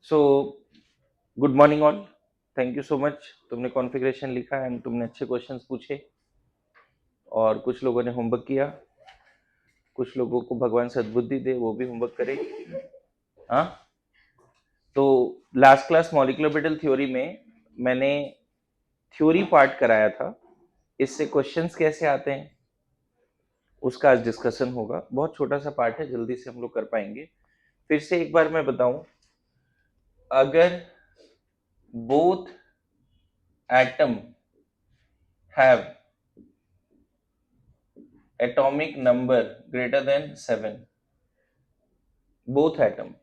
So good morning all. Thank you so much. तुमने configuration लिखा and तुमने अच्छे क्वेश्चंस पूछे और कुछ लोगों ने होमवर्क किया। कुछ लोगों को भगवान सद्बुद्धि दे, वो भी होमवर्क करे। हाँ, तो last class molecular brittle theory में मैंने थ्योरी पार्ट कराया था। इससे क्वेश्चंस कैसे आते हैं उसका आज डिस्कशन होगा। बहुत छोटा सा पार्ट है, जल्दी से हम लोग कर पाएंगे। फिर से एक बार मैं बताऊं, अगर both atom have atomic number greater than 7, both atom,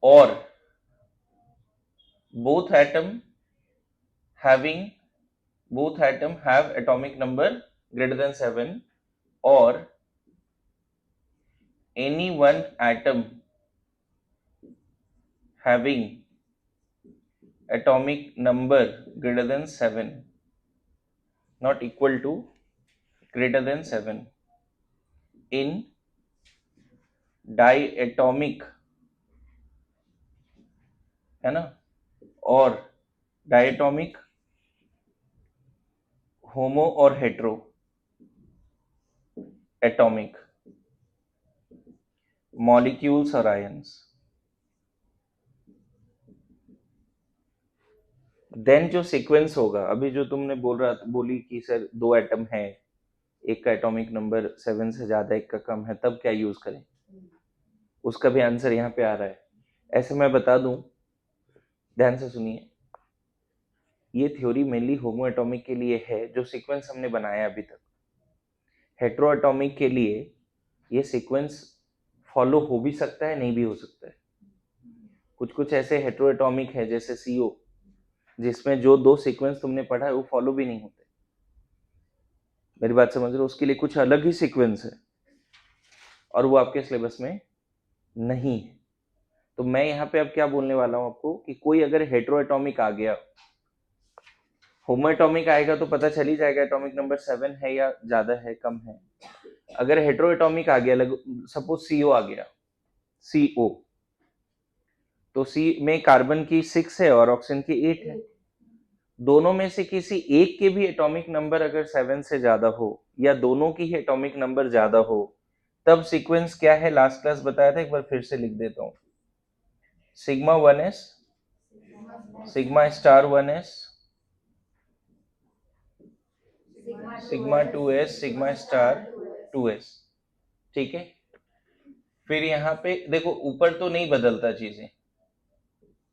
or both atom having both atom have atomic number greater than 7, or any one atom having atomic number greater than 7, not equal to, greater than 7 in diatomic, है ना, और diatomic, homo और hetero atomic molecules और ions, then जो sequence होगा, अभी जो तुमने बोली कि सर दो एटम है, एक का एटॉमिक नंबर 7 से ज्यादा, एक का कम है, तब क्या यूज करें, उसका भी आंसर यहाँ पे आ रहा है। ऐसे मैं बता दूं, ध्यान से सुनिए। ये थ्योरी मेनली होमो एटॉमिक के लिए है, जो सीक्वेंस हमने बनाया अभी तक। हेट्रो एटॉमिक के लिए ये सीक्वेंस फॉलो हो भी सकता है, नहीं भी हो सकता है। कुछ कुछ ऐसे हेट्रो एटॉमिक है जैसे CO, जिसमें जो दो सीक्वेंस तुमने पढ़ा है वो फॉलो भी नहीं होते। मेरी बात समझ रहे हो? उसके लिए कुछ अलग ही सीक्वेंस है और वो आपके सिलेबस में नहीं है। तो मैं यहाँ पे अब क्या बोलने वाला हूँ आपको कि कोई अगर हेट्रो एटॉमिक आ गया, होमो एटॉमिक आएगा तो पता चल ही जाएगा एटॉमिक नंबर 7 है या ज्यादा है, कम है। अगर हेट्रो एटॉमिक आ गया, सपोज CO आ गया, CO, तो C में कार्बन की 6 है और ऑक्सीजन की 8 है। दोनों में से किसी एक के भी एटॉमिक नंबर अगर 7 से ज्यादा हो, या दोनों की ही एटॉमिक नंबर ज्यादा हो, तब सीक्वेंस क्या है, लास्ट क्लास बताया था, एक बार फिर से लिख देता हूं। Sigma 1s, sigma star 1s, sigma 2s, sigma star 2s। ठीक है। फिर यहाँ पे देखो, ऊपर तो नहीं बदलता चीजें,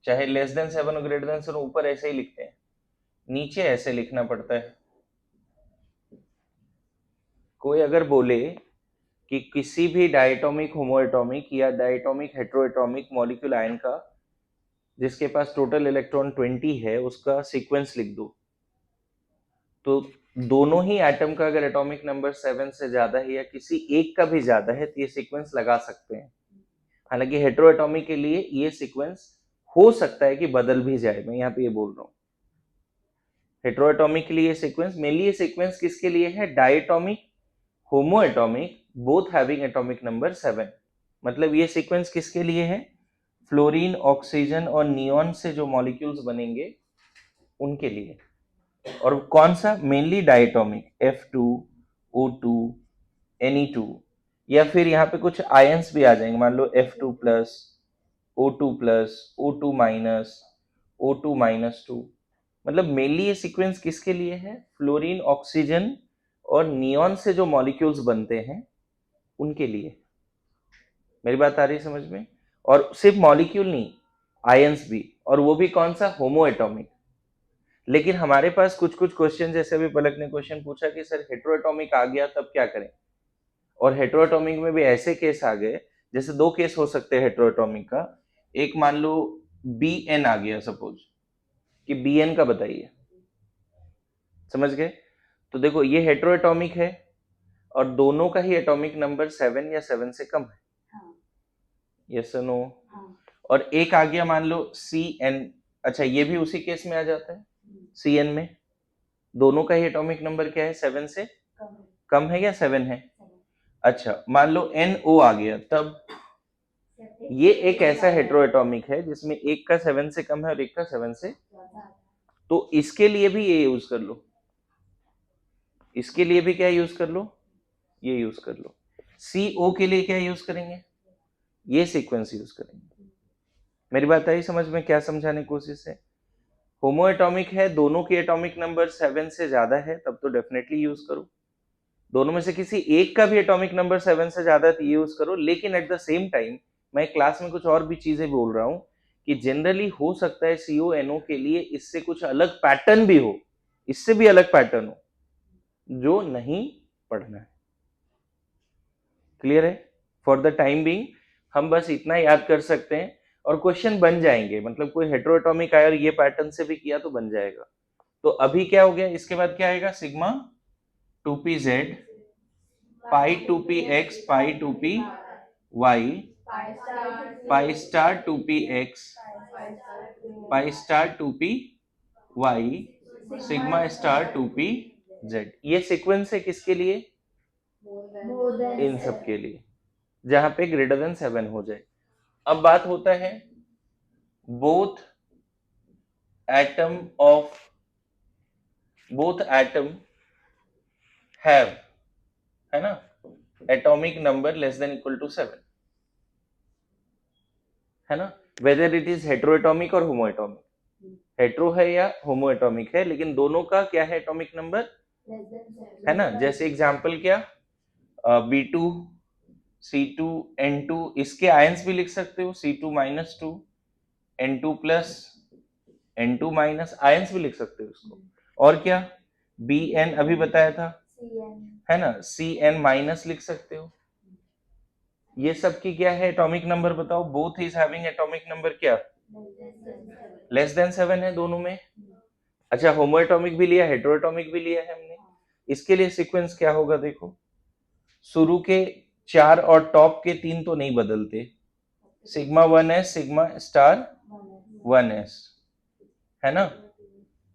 चाहे लेस देन 7 और ग्रेटर देन 7, ऊपर ऐसे ही लिखते हैं, नीचे ऐसे लिखना पड़ता है। कोई अगर बोले कि किसी भी डायटोमिक होमोएटॉमिक या डायटोमिक हेट्रोएटॉमिक मॉलिक्यूल आयन का जिसके पास टोटल इलेक्ट्रॉन 20 है, उसका सीक्वेंस लिख दो, तो दोनों ही एटम का अगर एटॉमिक नंबर 7 से ज्यादा है या किसी एक का भी ज्यादा है, तो ये सीक्वेंस लगा सकते हैं। हालांकि हेट्रोएटॉमिक के लिए ये सीक्वेंस हो सकता है कि बदल भी जाए, मैं यहाँ पे ये बोल रहा हूँ। हेट्रोएटॉमिक के लिए ये सीक्वेंस, मेनली ये सीक्वेंस किसके लिए है, diatomic homoatomic both having atomic number 7। मतलब ये सीक्वेंस किसके लिए है, फ्लोरीन, ऑक्सीजन और नियॉन से जो मॉलिक्यूल्स बनेंगे उनके लिए। और कौन सा, mainly diatomic, F2, O2, Ne2, या फिर यहाँ पे कुछ आयंस भी आ जाएंगे, मान लो F2 plus, O2 plus, O2 minus, O2 minus 2। मतलब मेनली ये सीक्वेंस किसके लिए है, फ्लोरीन, ऑक्सीजन और नियॉन से जो मॉलिक्यूल्स बनते हैं उनके लिए। मेरी बात आ रही है समझ में? और सिर्फ मॉलिक्यूल नहीं, आयंस भी, और वो भी कौन सा, होमो एटॉमिक। लेकिन हमारे पास कुछ कुछ क्वेश्चन, जैसे अभी पलक ने क्वेश्चन पूछा कि सर हेट्रोएटॉमिक आ गया तब क्या करें, और हेट्रोएटॉमिक में भी ऐसे केस आ गए, जैसे दो केस हो सकते हैं हेट्रोएटॉमिक का। एक मान लो BN आ गया, सपोज कि BN का बताइए, समझ गए? तो देखो ये हेट्रोएटॉमिक है और दोनों का ही एटॉमिक नंबर 7 या 7 से कम है, यस नो? और एक आ गया मान लो CN, अच्छा ये भी उसी केस में आ जाता है, CN में दोनों का ही एटॉमिक नंबर क्या है, 7 से कम है या 7 है? अच्छा मान लो NO आ गया, तब ये एक ऐसा हेट्रोएटॉमिक है जिसमें एक का 7 से कम है और एक का 7 से, तो इसके लिए भी ये यूज कर लो, इसके लिए भी क्या यूज कर लो, ये यूज कर लो। CO के लिए क्या यूज करेंगे, ये सीक्वेंस यूज करेंगे। मेरी बात आई समझ में, क्या समझाने की कोशिश है? होमो एटॉमिक है, दोनों की एटॉमिक नंबर 7 से ज्यादा है, तब तो डेफिनेटली यूज करो। दोनों में से किसी एक का भी एटॉमिक नंबर 7 से ज्यादा है तो यूज करो। लेकिन एट द सेम टाइम मैं क्लास में कुछ और भी चीजें बोल रहा हूं कि जनरली हो सकता है CONO के लिए इससे कुछ अलग पैटर्न भी हो, इससे भी अलग पैटर्न हो जो नहीं पढ़ना है। क्लियर है? फॉर द टाइम बीइंग हम बस इतना याद कर सकते हैं और क्वेश्चन बन जाएंगे, मतलब कोई हेट्रोएटॉमिक आया और ये पैटर्न से भी किया तो बन जाएगा। तो अभी क्या हो गया, इसके बाद क्या आएगा, सिग्मा 2pz पाई 2px पाई 2py पाई star 2px pi star 2py sigma star 2pz। ये सीक्वेंस है किसके लिए, इन सब के लिए जहां पे ग्रेटर देन 7 हो जाए। अब बात होता है बोथ एटम हैव, है ना, atomic number less than equal to 7, है ना, वेदर इट इज हेट्रोएटॉमिक और होमोएटॉमिक। हेट्रो है या होमोएटॉमिक है, लेकिन दोनों का क्या है एटॉमिक नंबर, है ना। जैसे एग्जांपल क्या, B2 C2 N2, इसके आयंस भी लिख सकते हो, C2 -2 N2 plus N2 minus, ions भी लिख सकते हो उसको। और क्या, Bn अभी बताया था, है ना, Cn माइनस लिख सकते हो। ये सब की क्या है एटॉमिक नंबर बताओ, both is having atomic number क्या, लेस देन 7 है दोनों में। अच्छा, होमोएटॉमिक भी लिया, हेट्रोएटॉमिक भी लिया है हमने। इसके लिए सीक्वेंस क्या होगा देखो, शुरू के 4 और टॉप के 3 तो नहीं बदलते, sigma 1s sigma star 1s, है ना,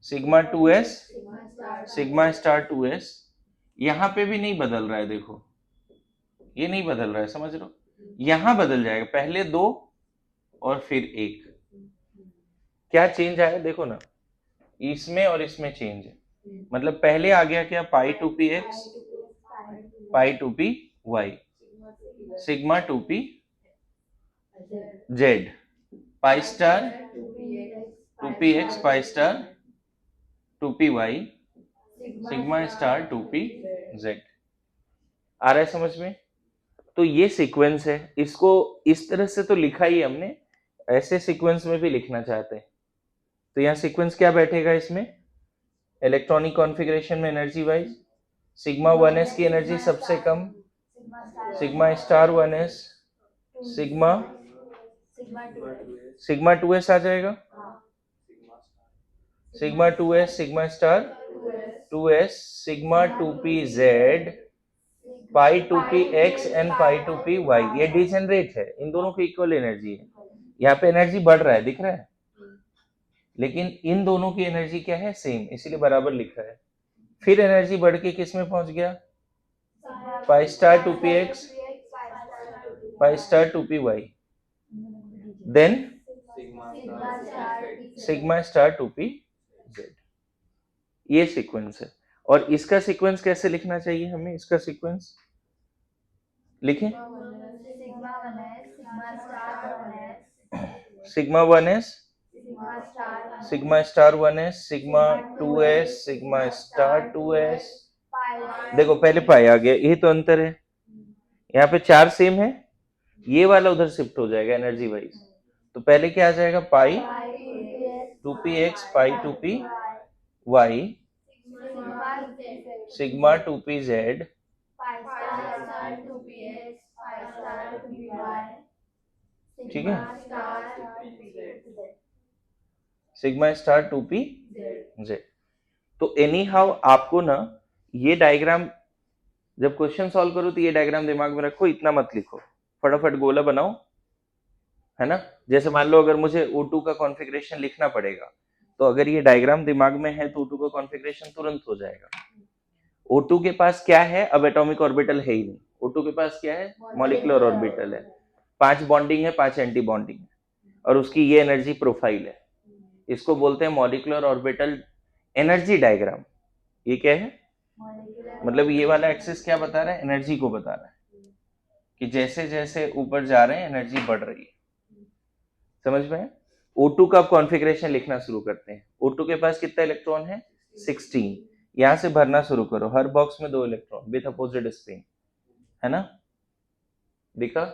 sigma 2s sigma star 2s। यहां पे भी नहीं बदल रहा है, देखो ये नहीं बदल रहा है, समझ लो, यहां बदल जाएगा, पहले 2 और फिर 1। क्या चेंज आया देखो ना, इसमें और इसमें चेंज है, मतलब पहले आ गया क्या, पाई 2px पाई 2py सिग्मा 2pz पाई star 2px pi star 2py sigma star 2pz। आ रहा है समझ में? तो ये सीक्वेंस है, इसको इस तरह से तो लिखा ही हमने, ऐसे सीक्वेंस में भी लिखना चाहते हैं तो यहाँ सीक्वेंस क्या बैठेगा इसमें, इलेक्ट्रॉनिक कॉन्फ़िगरेशन में एनर्जी वाइज सिग्मा 1s की एनर्जी सबसे कम, sigma star 1s sigma 2s आ जाएगा, sigma 2s sigma star 2s sigma 2pz pi 2px and pi 2py। ये डिजेनरेट है, इन दोनों की इक्वल एनर्जी है, यहाँ पे एनर्जी बढ़ रहा है दिख रहा है, लेकिन इन दोनों की एनर्जी क्या है, सेम, इसीलिए बराबर लिखा है। फिर एनर्जी बढ़ के किस में पहुंच गया, पाई star 2px pi star 2py then sigma star 2pz। ये सीक्वेंस है। और इसका सीक्वेंस कैसे लिखना चाहिए हमें, इसका सीक्वेंस लिखें, sigma 1s sigma star 1s sigma 2s sigma star 2s। देखो पहले पाई आ गया, यही तो अंतर है, यहाँ पे 4 सेम है, ये वाला उधर शिफ्ट हो जाएगा एनर्जी वाइज। तो पहले क्या आ जाएगा, पाई 2px पाई 2py सिग्मा 2pz ठीक है, सिग्मा स्टार 2pz। तो एनी हाउ आपको ना ये डायग्राम जब क्वेश्चन सॉल्व करो तो ये डायग्राम दिमाग में रखो, इतना मत लिखो, फटाफट गोला बनाओ, है ना। जैसे मान लो अगर मुझे O2 का कॉन्फ़िगरेशन लिखना पड़ेगा, तो अगर ये डायग्राम दिमाग में है तो O2 का कॉन्फ़िगरेशन तुरंत हो जाएगा। O2 के पास क्या है, अब एटॉमिक ऑर्बिटल है ही नहीं, O2 के पास क्या है, मॉलिक्यूलर ऑर्बिटल है, 5 बॉन्डिंग है, 5 एंटी बॉन्डिंग है, और उसकी ये एनर्जी प्रोफाइल है। इसको बोलते हैं मॉलिक्यूलर ऑर्बिटल एनर्जी डायग्राम। ये क्या है? मतलब ये वाला एक्सिस क्या बता रहा है? एनर्जी को बता रहा है कि जैसे जैसे ऊपर जा रहे हैं एनर्जी बढ़ रही है। समझ में? O2 का कॉन्फ़िगरेशन लिखना शुरू करते हैं। O2 के पास कितना इलेक्ट्रॉन है? 16। यहां से भरना शुरू करो, हर बॉक्स में 2 इलेक्ट्रॉन विथ अपोजिट स्पिन, है ना? दिखा?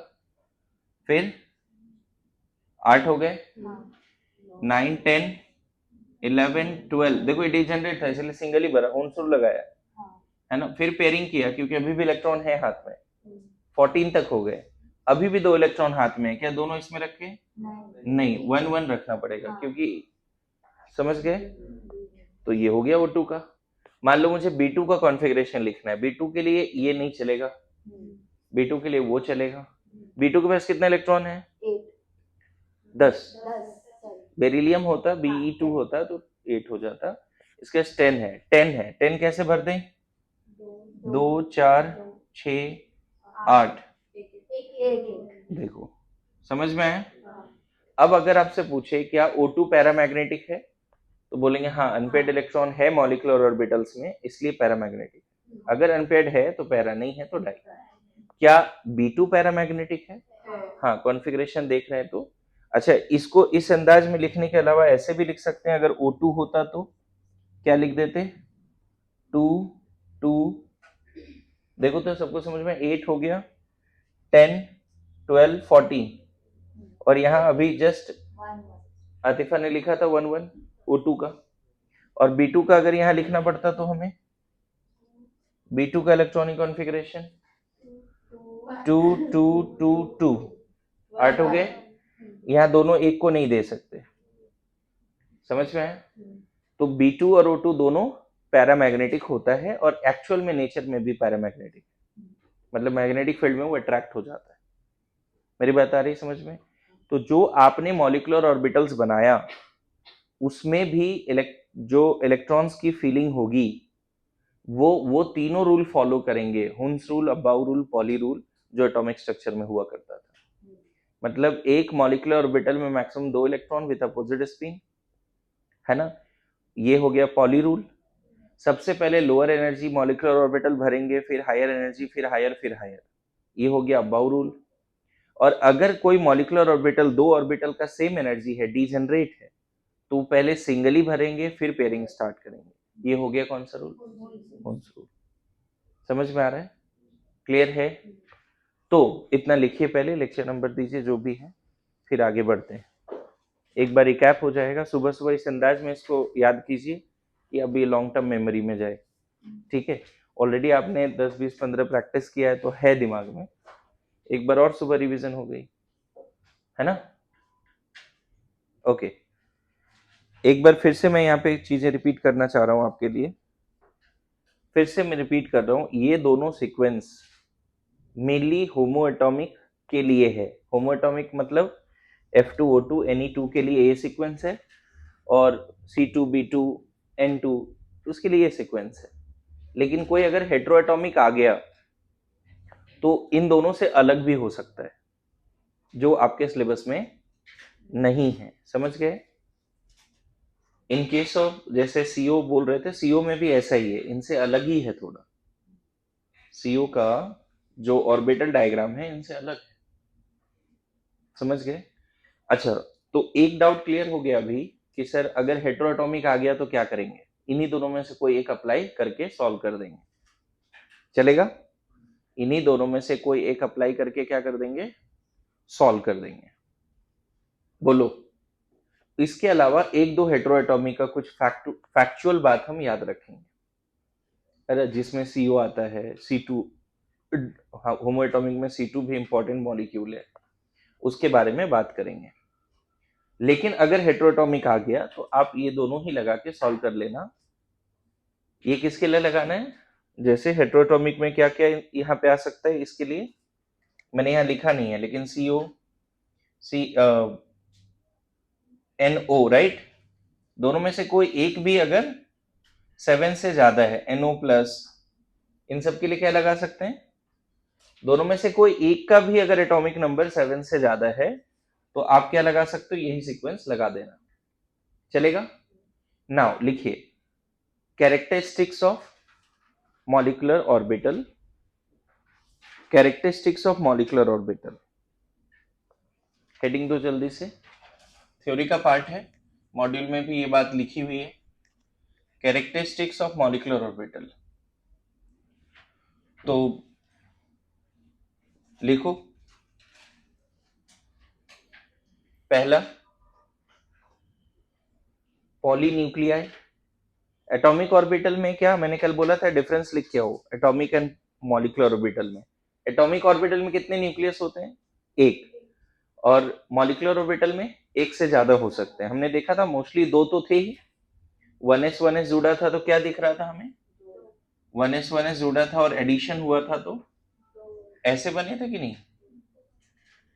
फिर 8 हो गए, 9 10 11 12। देखो ये डिजेनरेट था इसलिए सिंगल ही भरा, उनसुर लगाया, है ना? फिर पेयरिंग किया क्योंकि अभी भी इलेक्ट्रॉन है हाथ में। 14 तक हो गए, अभी भी 2 इलेक्ट्रॉन हाथ में है, क्या दोनों इसमें रखे? नहीं, 1 1 रखना पड़ेगा क्योंकि, समझ गए? तो ये हो गया O2 का। मान लो मुझे B2 का कॉन्फ़िगरेशन लिखना है। B2 के लिए ये नहीं चलेगा, B2 के लिए वो चलेगा। B2 के पास कितना इलेक्ट्रॉन है? 10। बेरिलियम होता, Be2 होता तो 8 हो जाता। इसके पास 10 है। 10 है, 10 कैसे भर दें? 2 4 6 8। देखो समझ में आया? अब अगर आपसे पूछे क्या O2 पैरामैग्नेटिक है, तो बोलेंगे हाँ, अनपेयर्ड इलेक्ट्रॉन है मॉलिक्यूलर ऑर्बिटल्स में इसलिए पैरामैग्नेटिक। अगर अनपेयर्ड है तो पैरा, नहीं है तो डाई। क्या B2 पैरामैग्नेटिक है? हाँ, कॉन्फ़िगरेशन देख रहे हैं तो। अच्छा, इसको इस अंदाज में लिखने के अलावा ऐसे भी लिख सकते हैं, अगर O2 होता तो क्या लिख देते? 2 2। देखो तो सबको समझ में, 8 हो गया, 10 12 14, और यहाँ अभी जस्ट आतिफा ने लिखा था 1 1 O2 का। और B2 का अगर यहाँ लिखना पड़ता तो हमें B2 का इलेक्ट्रॉनिक कॉन्फ़िगरेशन 2 2 2 2, 8 हो गए। यहाँ दोनों एक को नहीं दे सकते, समझ में आया? तो B2 और O2 दोनों पैरामैग्नेटिक होता है, और एक्चुअल में नेचर में भी पैरामैग्नेटिक, मतलब मैग्नेटिक फील्ड में वो अट्रैक्ट हो जाता है। मेरी बात आ रही समझ में? तो जो आपने मॉलिक्यूलर ऑर्बिटल्स बनाया उसमें भी जो इलेक्ट्रॉन्स की फीलिंग होगी वो तीनों रूल फॉलो करेंगे, Hund's rule, Aufbau rule, Pauli rule, जो एटॉमिक स्ट्रक्चर में हुआ करता था। मतलब एक मॉलिक्यूलर ऑर्बिटल में maximum 2 electron with opposite spin, है ना? ये हो गया पॉली रूल। सबसे पहले लोअर एनर्जी मॉलिक्यूलर ऑर्बिटल भरेंगे, फिर हायर एनर्जी, फिर हायर, फिर हायर। ये हो गया अबाउ रूल। और अगर कोई मॉलिक्यूलर ऑर्बिटल 2 ऑर्बिटल का सेम एनर्जी है, डीजेनरेट है, तो पहले सिंगल ही भरेंगे फिर पेयरिंग स्टार्ट करेंगे। ये हो गया कौन सा रूल? Hund's rule. समझ में आ रहा है? क्लियर है? तो इतना लिखिए, पहले लेक्चर नंबर दीजिए जो भी है, फिर आगे बढ़ते हैं। एक बार रिकैप हो जाएगा, सुबह सुबह इस अंदाज में इसको याद कीजिए कि अब ये लॉन्ग टर्म मेमोरी में जाए। ठीक है, ऑलरेडी आपने 10 20 15 प्रैक्टिस किया है तो है दिमाग में, एक बार और सुबह रिवीजन हो गई, है ना? ओके, एक बार फिर से मैं यहाँ पे चीजें रिपीट करना चाह रहा हूँ आपके लिए। फिर से मैं रिपीट कर रहा हूँ, ये दोनों सीक्वेंस मेनली होमो एटॉमिक के लिए है। होमो एटॉमिक मतलब F2O2 Ne2 के लिए ये सीक्वेंस है, और C2B2 N2 उसके लिए ये सीक्वेंस है। लेकिन कोई अगर हेट्रोएटॉमिक आ गया तो इन दोनों से अलग भी हो सकता है, जो आपके सिलेबस में नहीं है। समझ गए? इन केस ऑफ जैसे CO बोल रहे थे, CO में भी ऐसा ही है, इनसे अलग ही है थोड़ा। CO का जो ऑर्बिटल डायग्राम है इनसे अलग है। समझ गए? अच्छा, तो एक डाउट क्लियर हो गया अभी कि सर अगर हेट्रोएटॉमिक आ गया तो क्या करेंगे? इन्हीं दोनों में से कोई एक अप्लाई करके सॉल्व कर देंगे, चलेगा? इन्हीं दोनों में से कोई एक अप्लाई करके क्या कर देंगे? सॉल्व कर देंगे। बोलो। इसके अलावा एक दो हेट्रोएटॉमिक का कुछ फैक्चुअल बात हम याद रखेंगे। अरे जिसमें CO आता है, C2, होमोएटॉमिक में C2 भी इंपॉर्टेंट मॉलिक्यूल है, उसके बारे में बात करेंगे। लेकिन अगर हेट्रोएटॉमिक आ गया तो आप ये दोनों ही लगा के सॉल्व कर लेना। ये किसके लिए लगाना है? जैसे हेट्रोएटॉमिक में क्या क्या यहाँ पे आ सकता है, इसके लिए मैंने यहाँ लिखा नहीं है, लेकिन CO NO, राइट? दोनों में से कोई एक भी अगर 7 से ज्यादा है, NO+, इन सब के लिए क्या लगा सकते हैं? दोनों में से कोई एक का भी अगर एटॉमिक नंबर 7 से ज्यादा है तो आप क्या लगा सकते हो, यही सीक्वेंस लगा देना, चलेगा। नाउ लिखिए characteristics of molecular orbital, characteristics of molecular orbital, heading दो जल्दी से, थ्योरी का पार्ट है, मॉड्यूल में भी ये बात लिखी हुई है, कैरेक्टरिस्टिक्स ऑफ मॉलिक्यूलर ऑर्बिटल। तो लिखो पहला पॉलीन्यूक्लियाई, एटॉमिक ऑर्बिटल में क्या मैंने कल बोला था, डिफरेंस लिख के आओ एटॉमिक एंड मॉलिक्यूलर ऑर्बिटल में। एटॉमिक ऑर्बिटल में कितने न्यूक्लियस होते हैं, एक, और मॉलिक्यूलर ऑर्बिटल में एक से ज्यादा हो सकते हैं। हमने देखा था मोस्टली दो तो थे ही, 1s जुड़ा था तो क्या दिख रहा था हमें, 1s जुड़ा था और एडिशन हुआ था तो ऐसे बने थे कि नहीं।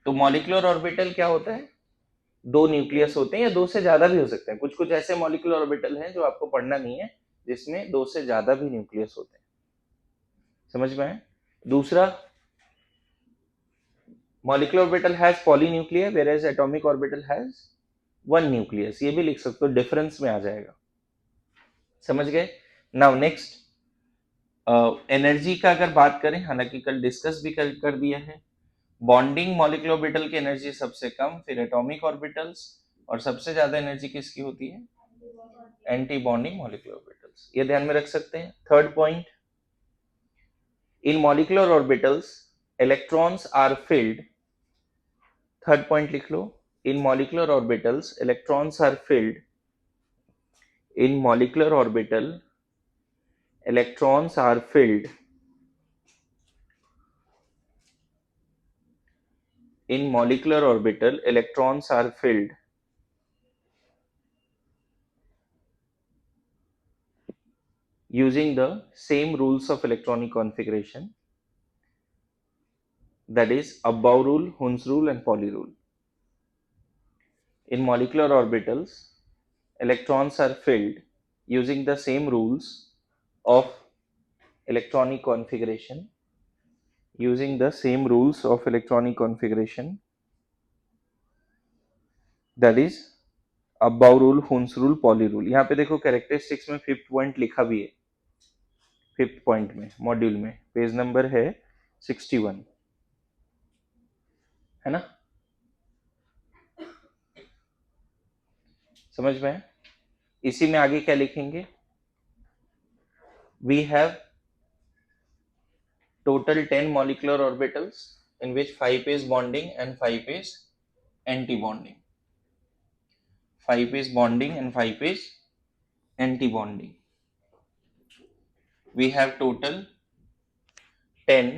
तो मॉलिक्यूलर ऑर्बिटल क्या होता है, दो न्यूक्लियस होते हैं या दो से ज्यादा भी हो सकते हैं। कुछ कुछ ऐसे मॉलिक्यूलर ऑर्बिटल हैं जो आपको पढ़ना नहीं है जिसमें दो से ज्यादा भी न्यूक्लियस होते हैं, समझ में आए। दूसरा molecular orbital has polynuclear whereas atomic orbital has one nucleus, ये भी लिख सकते हो, डिफरेंस में आ जाएगा, समझ गए। नाउ नेक्स्ट एनर्जी का अगर बात करें, हालांकि कल डिस्कस भी कर दिया है, बॉन्डिंग मॉलिक्यूलर ऑर्बिटल की एनर्जी सबसे कम, फिर एटॉमिक ऑर्बिटल्स, और सबसे ज्यादा एनर्जी किसकी होती है, एंटी बॉन्डिंग मॉलिक्यूलर ऑर्बिटल्स, ये ध्यान में रख सकते हैं। Third point, in molecular orbitals electrons are filled, third point लिख लो, in molecular orbitals electrons are filled, in molecular orbital electrons are filled, in molecular orbital electrons are filled using the same rules of electronic configuration, that is Abbaugh rule, Hund's rule and Pauli rule. In molecular orbitals electrons are filled using the same rules of electronic configuration, using the same rules of electronic configuration, that is Abbaugh rule, Hund's rule, Pauli rule। यहाँ पे देखो characteristics में fifth point लिखा भी है, fifth point में module में page number है 61, है ना, समझ में। इसी में आगे क्या लिखेंगे, we have total 10 molecular orbitals in which 5 is bonding and 5 is anti-bonding, 5 is bonding and 5 is anti-bonding। We have total 10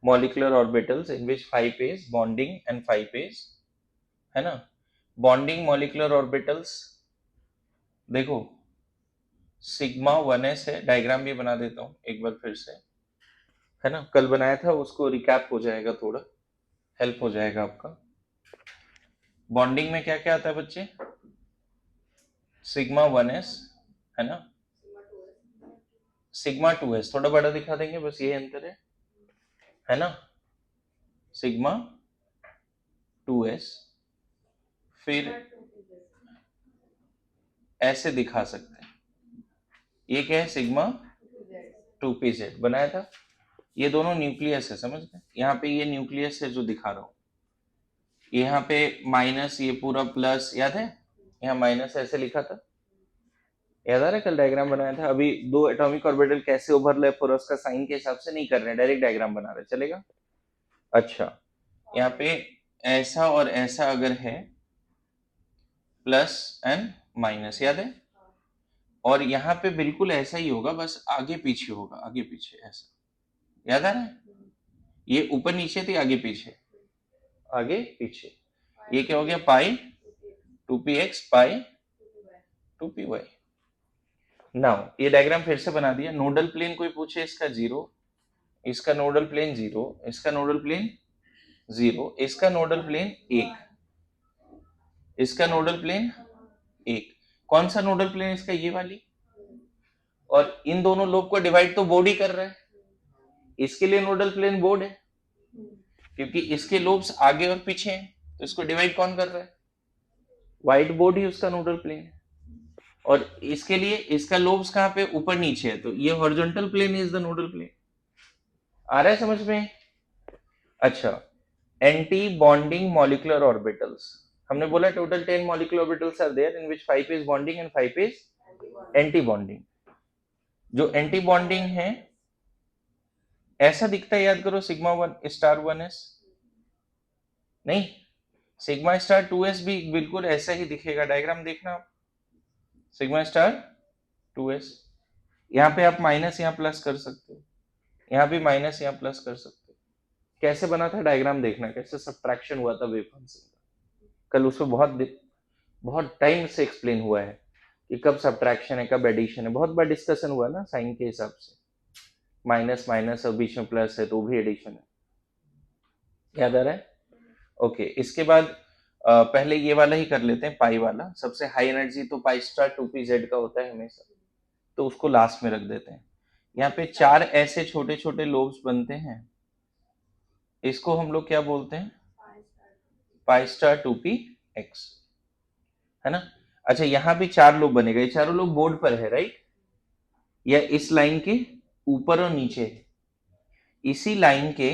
molecular orbitals in which 5 is bonding and 5 is, है ना। bonding molecular orbitals देखो sigma 1s है, diagram भी बना देता हूं एक बार फिर से, है ना, कल बनाया था, उसको रिकैप हो जाएगा, थोड़ा हेल्प हो जाएगा आपका। बॉन्डिंग में क्या क्या आता है बच्चे, सिग्मा 1s, है ना, सिग्मा 2s, थोड़ा बड़ा दिखा देंगे बस, ये अंतर है ना, सिग्मा 2s, फिर ऐसे दिखा सकते हैं, ये क्या है, सिग्मा 2pz बनाया था। ये दोनों न्यूक्लियस है, समझ गए। यहाँ पे ये न्यूक्लियस है जो दिखा रहा हूं, यहाँ पे माइनस, ये पूरा प्लस, याद है, यहाँ माइनस ऐसे लिखा था, याद आ रहा है, कल डायग्राम बनाया था। अभी दो एटॉमिक ऑर्बिटल कैसे ओवरलैप हो रहा है उसका साइन के हिसाब से नहीं कर रहे हैं, डायरेक्ट डायग्राम बना रहे, चलेगा। अच्छा, यहाँ पे ऐसा और ऐसा अगर है, प्लस एंड माइनस, याद है, और यहाँ पे बिल्कुल ऐसा ही होगा, बस आगे पीछे होगा, आगे पीछे ऐसा, याद आ रहा है, ये ऊपर नीचे थी, आगे पीछे, आगे पीछे, ये क्या हो गया, पाई 2px पाई 2py। नाउ ये डायग्राम फिर से बना दिया। नोडल प्लेन कोई पूछे, इसका 0, इसका नोडल प्लेन 0, इसका नोडल प्लेन 0, इसका नोडल प्लेन 1, इसका नोडल प्लेन 1, कौन सा नोडल प्लेन इसका, ये वाली, और इन दोनों लोब को डिवाइड तो बोर्ड ही कर रहा है, इसके लिए नोडल प्लेन बोर्ड है, क्योंकि इसके लोब्स आगे और पीछे हैं, तो इसको डिवाइड कौन कर रहा है? व्हाइट बोर्ड ही उसका नोडल प्लेन है। और इसके लिए इसका लोब्स कहाँ पे? ऊपर नीचे है, तो ये horizontal plane is the nodal plane. आ रहा है समझ में? अच्छा, एंटी बॉन्डिंग मॉलिक्यूलर ऑर्बिटल्स, हमने बोला total 10 molecular orbitals are there in which 5 is bonding and 5 is anti bonding. जो एंटी बॉन्डिंग है ऐसा दिखता है, याद करो, सिग्मा 1 स्टार 1s, नहीं, सिग्मा स्टार 2s भी बिल्कुल ऐसा ही दिखेगा, डायग्राम देखना आप, सिग्मा स्टार 2s, यहाँ पे आप माइनस यहाँ प्लस कर सकते हो, यहाँ भी माइनस यहाँ प्लस कर सकते हो। कैसे बना था डायग्राम देखना, कैसे सब्ट्रैक्शन हुआ था वेव फंक्शन का, कल उसमें बहुत टाइम से एक्सप्लेन हुआ है कि कब सब्ट्रैक्शन है कब एडिशन है, बहुत बार डिस्कशन हुआ ना साइन के हिसाब से, माइनस माइनस और बीच में प्लस है तो भी एडिशन है, याद आ रहा है? ओके, इसके बाद पहले ये वाला ही कर लेते हैं, पाई वाला, सबसे हाई एनर्जी तो पाई स्टार 2pz का होता है हमेशा, तो उसको लास्ट में रख देते हैं। यहाँ पे 4 ऐसे छोटे छोटे लोब्स बनते हैं, इसको हम लोग क्या बोलते हैं? पाई स्टार 2px, है ना? अच्छा, यहाँ भी 4 लोब बनेगा, ये चारों लोग बोर्ड पर है, राइट? या इस लाइन के ऊपर और नीचे, इसी लाइन के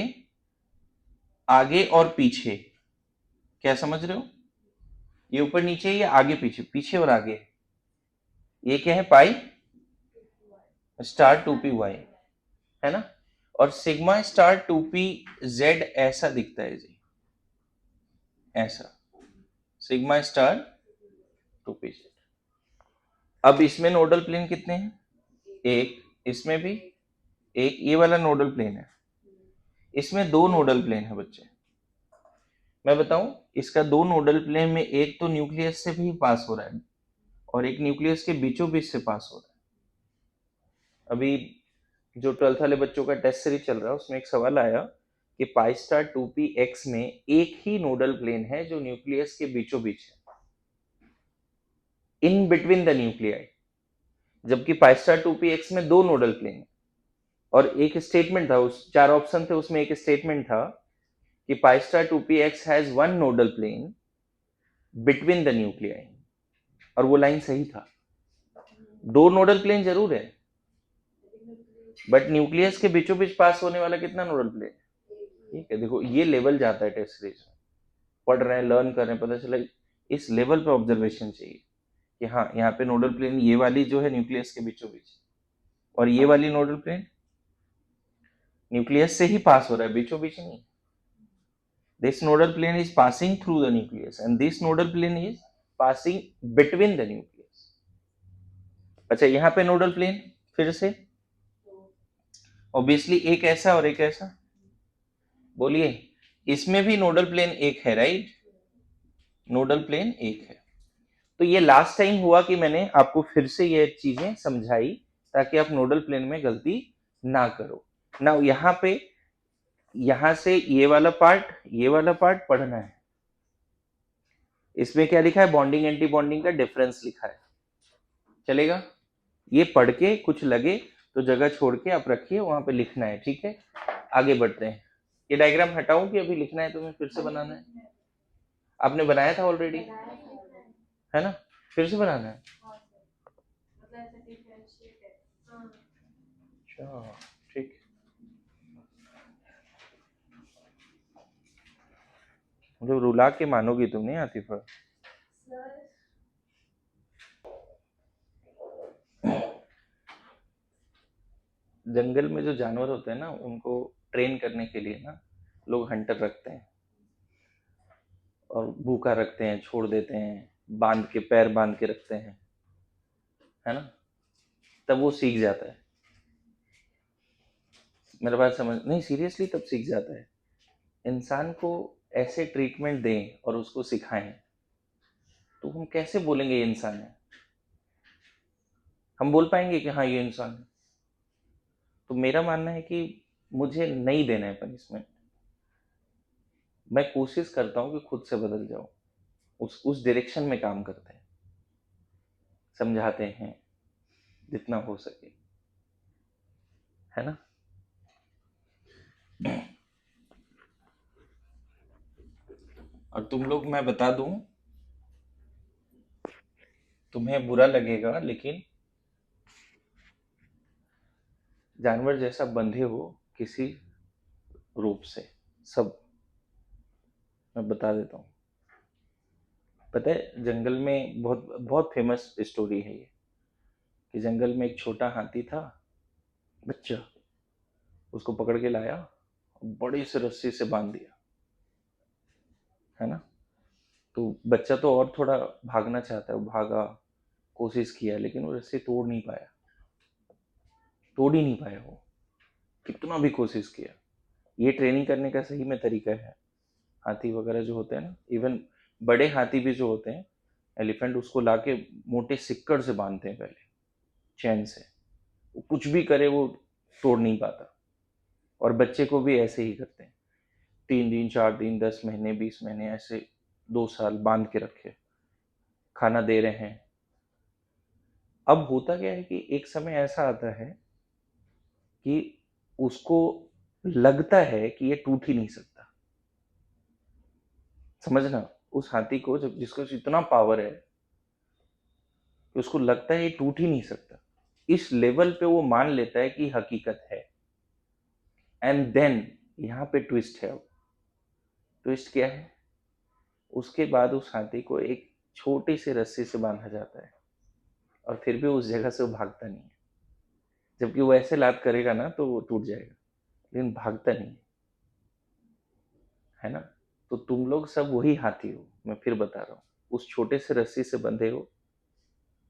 आगे और पीछे, क्या समझ रहे हो? ये ऊपर नीचे, ये आगे पीछे, पीछे और आगे, ये क्या है? पाई स्टार 2py, है ना? और सिग्मा स्टार 2pz ऐसा दिखता है जी, ऐसा सिग्मा स्टार 2pz। अब इसमें नोडल प्लेन कितने हैं? एक, इसमें भी एक, ये वाला नोडल प्लेन है, इसमें 2 नोडल प्लेन है बच्चे। मैं बताऊं, इसका 2 नोडल प्लेन में एक तो न्यूक्लियस से भी पास हो रहा है और एक न्यूक्लियस के बीचों बीच से पास हो रहा है। अभी जो 12th वाले बच्चों का टेस्ट सीरीज चल रहा है उसमें एक सवाल आया कि पाई स्टार 2px में एक ही नोडल प्लेन है जो न्यूक्लियस के बीचों बीच है, इन बिटवीन द न्यूक्लियाई, जबकि पाई स्टार 2px में 2 नोडल प्लेन है। और एक स्टेटमेंट था, उस 4 ऑप्शन थे उसमें एक स्टेटमेंट था कि pi star 2px has 1 nodal plane between the nuclei, और वो लाइन सही था, 2 नोडल प्लेन जरूर है बट न्यूक्लियस के बीचों बीच पास होने वाला कितना नोडल प्लेन? ठीक है, देखो ये लेवल जाता है टेस्ट सीरीज में, पढ़ रहे हैं लर्न कर रहे हैं, पता चला इस लेवल पे ऑब्जर्वेशन चाहिए कि हाँ यहाँ पे नोडल प्लेन ये वाली जो है न्यूक्लियस के बीचों बीच, और ये वाली नोडल प्लेन न्यूक्लियस से ही पास हो रहा है, बीचों बीच नहीं। This nodal plane is passing through the nucleus and this nodal plane is passing between the nucleus. अच्छा, यहाँ पे नोडल प्लेन फिर से ऑब्वियसली एक ऐसा और एक ऐसा, बोलिए, इसमें भी नोडल प्लेन एक है, राइट? नोडल प्लेन एक है। तो ये लास्ट टाइम हुआ कि मैंने आपको फिर से ये चीजें समझाई ताकि आप नोडल प्लेन में गलती ना करो ना। यहाँ पे यहां से ये वाला पार्ट पढ़ना है। इसमें क्या लिखा है? बॉन्डिंग एंटी बॉन्डिंग का डिफरेंस लिखा है, चलेगा? ये पढ़ के कुछ लगे तो जगह छोड़ के आप रखिए, वहां पे लिखना है, ठीक है? आगे बढ़ते हैं। ये डायग्राम हटाऊं कि अभी लिखना है तुम्हें, फिर से बनाना है? आपने बनाया था ऑलरेडी, है ना? फिर से बनाना है? अच्छा, ठीक। मतलब रुला के मानोगी तुम नहीं आतिफा? जंगल में जो जानवर होते हैं ना उनको ट्रेन करने के लिए ना लोग हंटर रखते हैं और भूखा रखते हैं, छोड़ देते हैं, बांध के, पैर बांध के रखते हैं, है ना? तब वो सीख जाता है। मेरे बात समझ नहीं, सीरियसली तब सीख जाता है। इंसान को ऐसे ट्रीटमेंट दें और उसको सिखाएं तो हम कैसे बोलेंगे ये इंसान है? हम बोल पाएंगे कि हाँ ये इंसान है? तो मेरा मानना है कि मुझे नहीं देना है पनिशमेंट, मैं कोशिश करता हूँ कि खुद से बदल जाऊं, उस डायरेक्शन में काम करते हैं, समझाते हैं जितना हो सके। है ना। और तुम लोग, मैं बता दूं, तुम्हें बुरा लगेगा लेकिन जानवर जैसा बंधे हो किसी रूप से, सब, मैं बता देता हूँ। पता है, जंगल में बहुत बहुत फेमस स्टोरी है ये, कि जंगल में एक छोटा हाथी था, बच्चा, उसको पकड़ के लाया, बड़ी से रस्सी से बांध दिया, है ना। तो बच्चा तो और थोड़ा भागना चाहता है, वो भागा, कोशिश किया, लेकिन वो रस्सी तोड़ नहीं पाया, तोड़ ही नहीं पाया वो, कितना भी कोशिश किया। ये ट्रेनिंग करने का सही में तरीका है। हाथी वगैरह जो होते हैं ना, इवन बड़े हाथी भी जो होते हैं, एलिफेंट, उसको लाके मोटे सिक्कड़ से बांधते हैं पहले, चैन से, वो कुछ भी करे वो तोड़ नहीं पाता। और बच्चे को भी ऐसे ही करते हैं, 3 दिन 4 दिन 10 महीने 20 महीने ऐसे, 2 साल बांध के रखे, खाना दे रहे हैं। अब होता क्या है कि एक समय ऐसा आता है कि उसको लगता है कि ये टूट ही नहीं सकता। समझना, उस हाथी को, जब जिसको इतना पावर है कि उसको लगता है ये टूट ही नहीं सकता, इस लेवल पे वो मान लेता है कि हकीकत है। एंड देन यहाँ पे ट्विस्ट है। अब ट्विस्ट क्या है, उसके बाद उस हाथी को एक छोटी सी रस्सी से बांधा जाता है, और फिर भी उस जगह से वो भागता नहीं है। जबकि वो ऐसे लात करेगा ना तो वो टूट जाएगा, लेकिन भागता नहीं है ना। तो तुम लोग सब वही हाथी हो, मैं फिर बता रहा हूँ, उस छोटे से रस्सी से बंधे हो।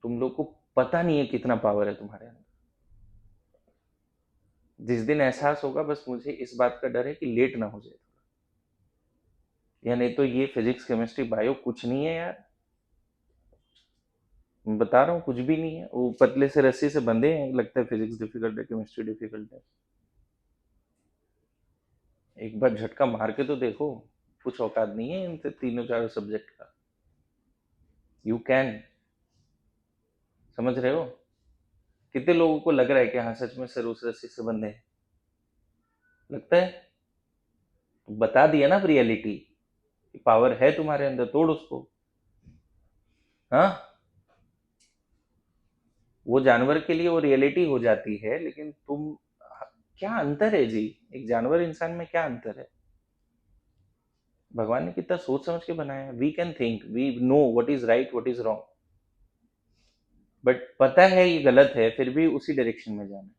तुम लोग को पता नहीं है कितना पावर है तुम्हारे अंदर। जिस दिन एहसास होगा, बस मुझे इस बात का डर है कि लेट ना हो जाए थोड़ा, या नहीं तो ये फिजिक्स केमिस्ट्री बायो कुछ नहीं है यार। मैं बता रहा हूँ, कुछ भी नहीं है। वो पतले से रस्सी से बंधे हैं, लगता है फिजिक्स डिफिकल्ट है, केमिस्ट्री डिफिकल्ट है। एक बार झटका मार के तो देखो, कुछ औकात नहीं है इनसे तीनों चारों सब्जेक्ट का। यू कैन, समझ रहे हो। कितने लोगों को लग रहा है कि हाँ सच में सर उस रस्सी से बंधे हैं, लगता है। बता दिया ना रियलिटी, पावर है तुम्हारे अंदर, तोड़ उसको। हाँ, वो जानवर के लिए वो रियलिटी हो जाती है, लेकिन तुम, क्या अंतर है जी, एक जानवर इंसान में क्या अंतर है। भगवान ने कितना सोच समझ के बनाया है। We can think, we know what is right what is wrong, but पता है ये गलत है, फिर भी उसी डायरेक्शन में जाना है।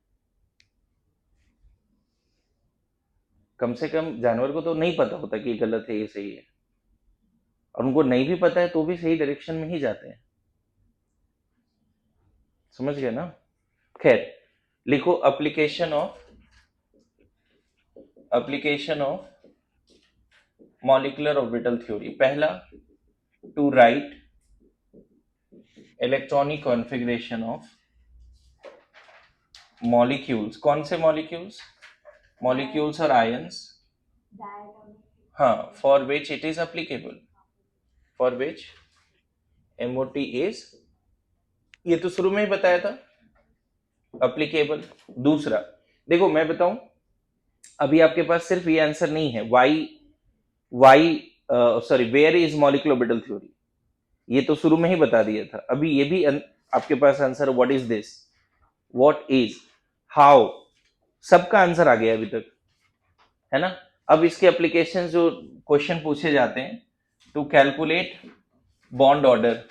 कम से कम जानवर को तो नहीं पता होता कि ये गलत है ये सही है, और उनको नहीं भी पता है तो भी सही डायरेक्शन में ही जाते हैं। समझ गए ना। खैर, लिखो application of molecular orbital theory. पहला, to write electronic configuration of molecules. कौन से मॉलिक्यूल्स? मॉलिक्यूल्स और आयंस। हाँ, for which it is applicable, for which MOT is, ये तो शुरू में ही बताया था, अप्लीकेबल। दूसरा, देखो मैं बताऊं, अभी आपके पास सिर्फ ये आंसर नहीं है, why sorry where is molecular orbital theory, ये तो शुरू में ही बता दिया था। अभी ये भी आपके पास answer, what is this, what is, how, सबका आंसर आ गया अभी तक, है ना। अब इसके एप्लीकेशन जो क्वेश्चन पूछे जाते हैं, टू कैलकुलेट बॉन्ड ऑर्डर।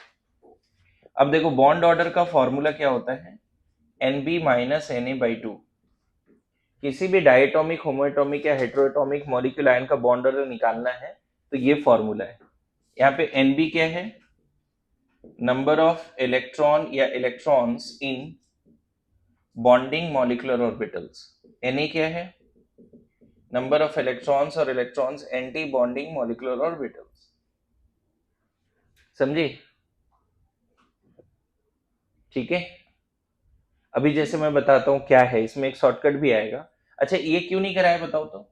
अब देखो, बॉन्ड ऑर्डर का फॉर्मूला क्या होता है, NB माइनस Na/2। किसी भी डायटोमिक, होमोएटोमिक या हेट्रोएटोमिक मॉलिक्यूल आयन का बॉन्ड ऑर्डर निकालना है तो ये फॉर्मूला है। यहाँ पे NB क्या है, नंबर ऑफ इलेक्ट्रॉन या electrons in bonding molecular orbitals. Na क्या है, नंबर ऑफ इलेक्ट्रॉन्स और electrons anti bonding molecular orbitals. समझे, ठीक है। अभी जैसे मैं बताता हूँ क्या है, इसमें एक शॉर्टकट भी आएगा। अच्छा, ये क्यों नहीं कराया बताओ तो,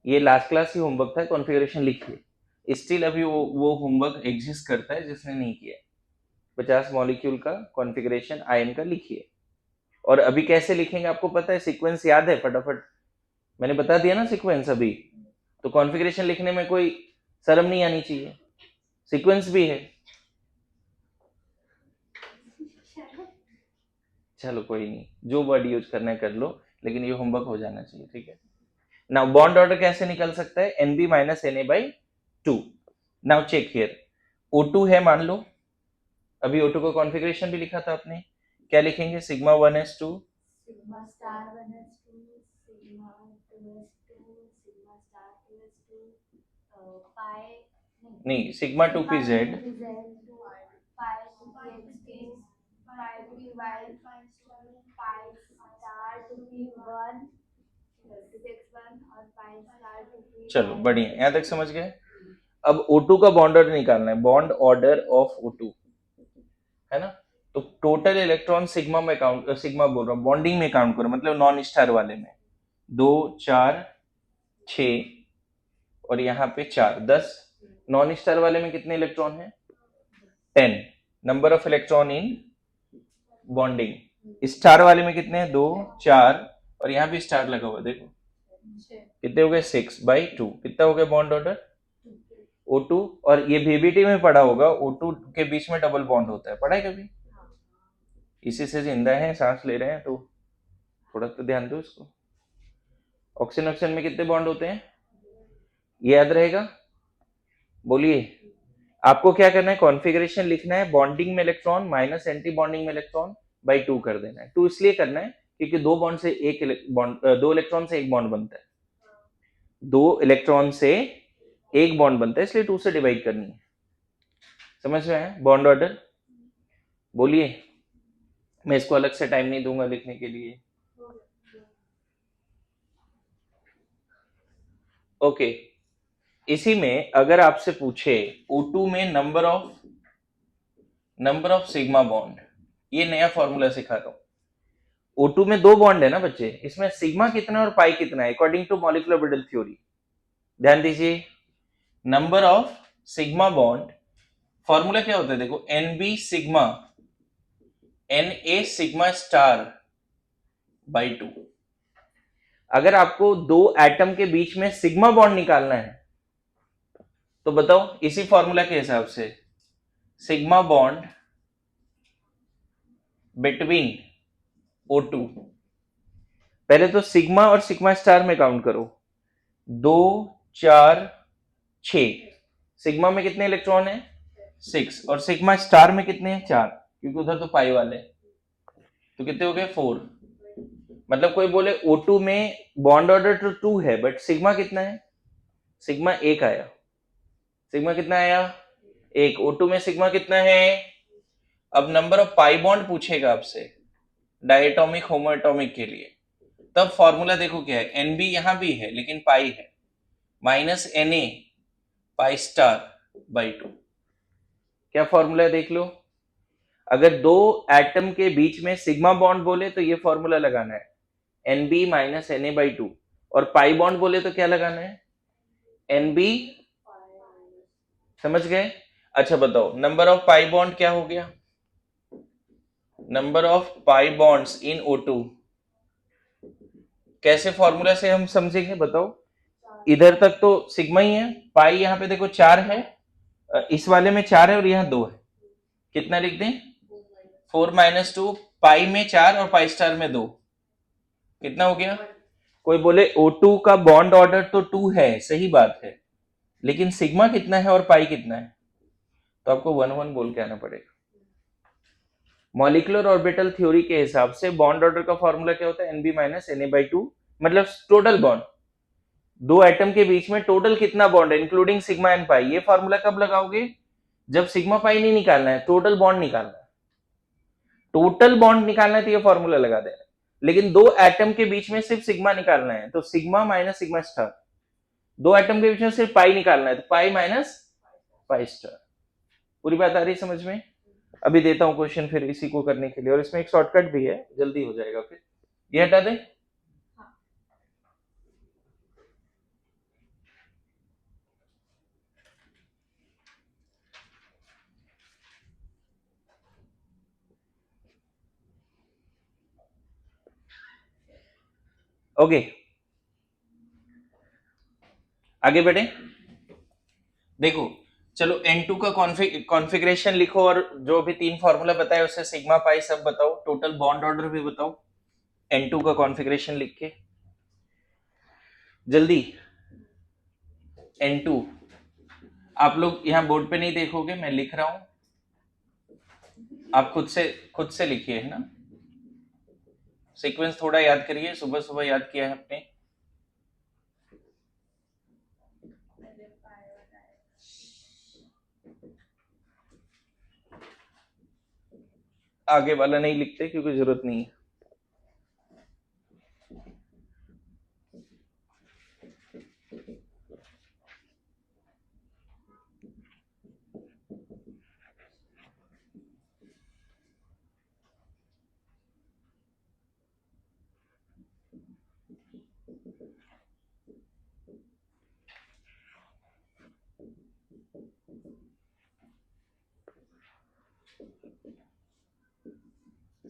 ये लास्ट क्लास ही होमवर्क था, कॉन्फ़िगरेशन लिखिए। स्टिल अभी वो होमवर्क एग्जिस्ट करता है जिसने नहीं किया। 50 मॉलिक्यूल का कॉन्फ़िगरेशन आयन का लिखिए, और अभी कैसे लिखेंगे आपको पता है, सीक्वेंस याद है? फटाफट मैंने बता दिया ना सीक्वेंस अभी, तो कॉन्फ़िगरेशन लिखने में कोई शर्म नहीं आनी चाहिए, सीक्वेंस भी है। चलो कोई नहीं, जो वर्ड यूज करना है कर लो, लेकिन ये होमवर्क हो जाना चाहिए, ठीक है। नाउ बॉन्ड ऑर्डर कैसे निकल सकता है? NB minus N A by two. Now check here, O2 है मान लो, अभी O2 का कॉन्फ़िगरेशन भी लिखा था आपने, क्या लिखेंगे? Sigma 1s2 sigma star 1s2 sigma 2s2 sigma star 2s2 पाई नहीं, सिग्मा 2pz पाई 2px2 पाई 2py pi star 2p1 2px1 और पाई स्टार 2p। चलो बढ़िया, यहाँ तक समझ गए। अब O2 का बॉन्ड ऑर्डर निकालना है, बॉन्ड ऑर्डर ऑफ O2, है ना। तो टोटल इलेक्ट्रॉन सिग्मा में काउंट, सिग्मा बोल रहा हूँ, बॉन्डिंग में काउंट करो, मतलब नॉन स्टार वाले में 2 4 6 और यहाँ पे 4 10। नॉन स्टार वाले में कितने इलेक्ट्रॉन है? 10 number of electron in bonding. Star वाले में कितने हैं? 2 4 और यहाँ भी स्टार लगा हुआ, देखो कितने हो गए? 6/2। कितना हो गया बॉन्ड ऑर्डर? O2। और ये VBT में पढ़ा होगा, O2 के बीच में डबल बॉन्ड होता है, पढ़ा है कभी? इसी से जिंदा है, सांस ले रहे हैं, तो थोड़ा तो ध्यान दो इसको। ऑक्सीजन ऑक्सीजन में कितने बॉन्ड होते हैं? ये याद रहेगा? बोलिए। आपको क्या करना है? कॉन्फ़िगरेशन लिखना है, बॉन्डिंग में इलेक्ट्रॉन माइनस एंटी बॉन्डिंग में इलेक्ट्रॉन बाई 2 कर देना है। 2 इसलिए करना है क्योंकि दो इलेक्ट्रॉन से एक बॉन्ड बनता है, 2 इलेक्ट्रॉन से एक बॉन्ड बनता है, इसलिए 2 से डिवाइड करनी है। समझ में आया बॉन्ड ऑर्डर? बोलिए, मैं इसको अलग से टाइम नहीं दूंगा लिखने के लिए। ओके, इसी में अगर आपसे पूछे O2 में नंबर ऑफ सिग्मा बॉन्ड, ये नया फॉर्मूला सिखा रहा हूं। O2 में 2 बॉन्ड है ना बच्चे, इसमें सिग्मा कितना और पाई कितना है according to molecular orbital theory? ध्यान दीजिए, number of sigma bond, formula क्या होता है देखो, NB sigma Na sigma star by 2। अगर आपको दो एटम के बीच में सिग्मा बॉन्ड निकालना है तो बताओ, इसी फॉर्मूला के हिसाब से सिग्मा बॉन्ड बिटवीन O2, पहले तो सिग्मा और सिग्मा स्टार में काउंट करो, 2 4 6। सिग्मा में कितने इलेक्ट्रॉन है? 6। और सिग्मा स्टार में कितने हैं? 4, क्योंकि उधर तो पाई वाले, तो कितने हो गए? 4। मतलब कोई बोले O2 में बॉन्ड ऑर्डर तो 2 है, बट सिग्मा कितना है? सिग्मा 1 आया। सिग्मा कितना आया? 1। O2 में सिग्मा कितना है? अब नंबर ऑफ पाई बॉन्ड पूछेगा आपसे डायटोमिक होमोएटोमिक के लिए, तब फॉर्मूला देखो क्या है, NB यहां भी है लेकिन पाई है, minus Na pi star by 2। क्या फॉर्मूला है देख लो। अगर दो एटम के बीच में सिग्मा बॉन्ड बोले तो ये फॉर्मूला लगाना है, NB माइनस Na बाई 2। और पाई बॉन्ड बोले तो क्या लगाना है? NB। समझ गए? अच्छा बताओ, नंबर ऑफ पाई बॉन्ड क्या हो गया? Number of pi bonds in O2 कैसे फॉर्मूला से हम समझेंगे बताओ? इधर तक तो सिग्मा ही है, पाई यहाँ पे देखो 4 है, इस वाले में 4 है और यहाँ 2 है, कितना लिख दें? 4 - 2। पाई में 4 और पाई स्टार में 2, कितना हो गया? कोई बोले O2 का बॉन्ड ऑर्डर तो 2 है, सही बात है, लेकिन सिग्मा कितना है और पाई कितना है? तो आपको 1 1 बोल के आना पड़ेगा। मॉलिक्यूलर ऑर्बिटल थ्योरी के हिसाब से बॉन्ड ऑर्डर का फॉर्मूला क्या होता है? NB माइनस Na बाई 2, मतलब टोटल बॉन्ड, दो एटम के बीच में टोटल कितना बॉन्ड है इंक्लूडिंग सिग्मा एंड पाई। ये फॉर्मूला कब लगाओगे? जब सिग्मा पाई नहीं निकालना है, टोटल बॉन्ड निकालना है। टोटल बॉन्ड निकालना है तो ये फॉर्मूला लगा देना, लेकिन दो एटम के बीच में सिर्फ सिग्मा निकालना है तो सिग्मा माइनस सिग्मा स्टार। दो एटम के बीच में सिर्फ पाई निकालना है तो पाई माइनस पाई स्टार। पूरी बात आ रही है समझ में? अभी देता हूं क्वेश्चन फिर इसी को करने के लिए, और इसमें एक शॉर्टकट भी है, जल्दी हो जाएगा। फिर ये हटा दें। ओके, आगे बढ़े। देखो चलो N2 का कॉन्फ़िगरेशन लिखो और जो भी 3 फॉर्मूला बताए उससे सिग्मा पाई सब बताओ, टोटल बॉन्ड ऑर्डर भी बताओ N2 का कॉन्फ़िगरेशन लिख के जल्दी। N2 आप लोग यहाँ बोर्ड पे नहीं देखोगे, मैं लिख रहा हूं, आप खुद से लिखिए, है ना। सीक्वेंस थोड़ा याद करिए, सुबह सुबह याद किया है आपने। आगे वाला नहीं लिखते क्योंकि जरूरत नहीं है।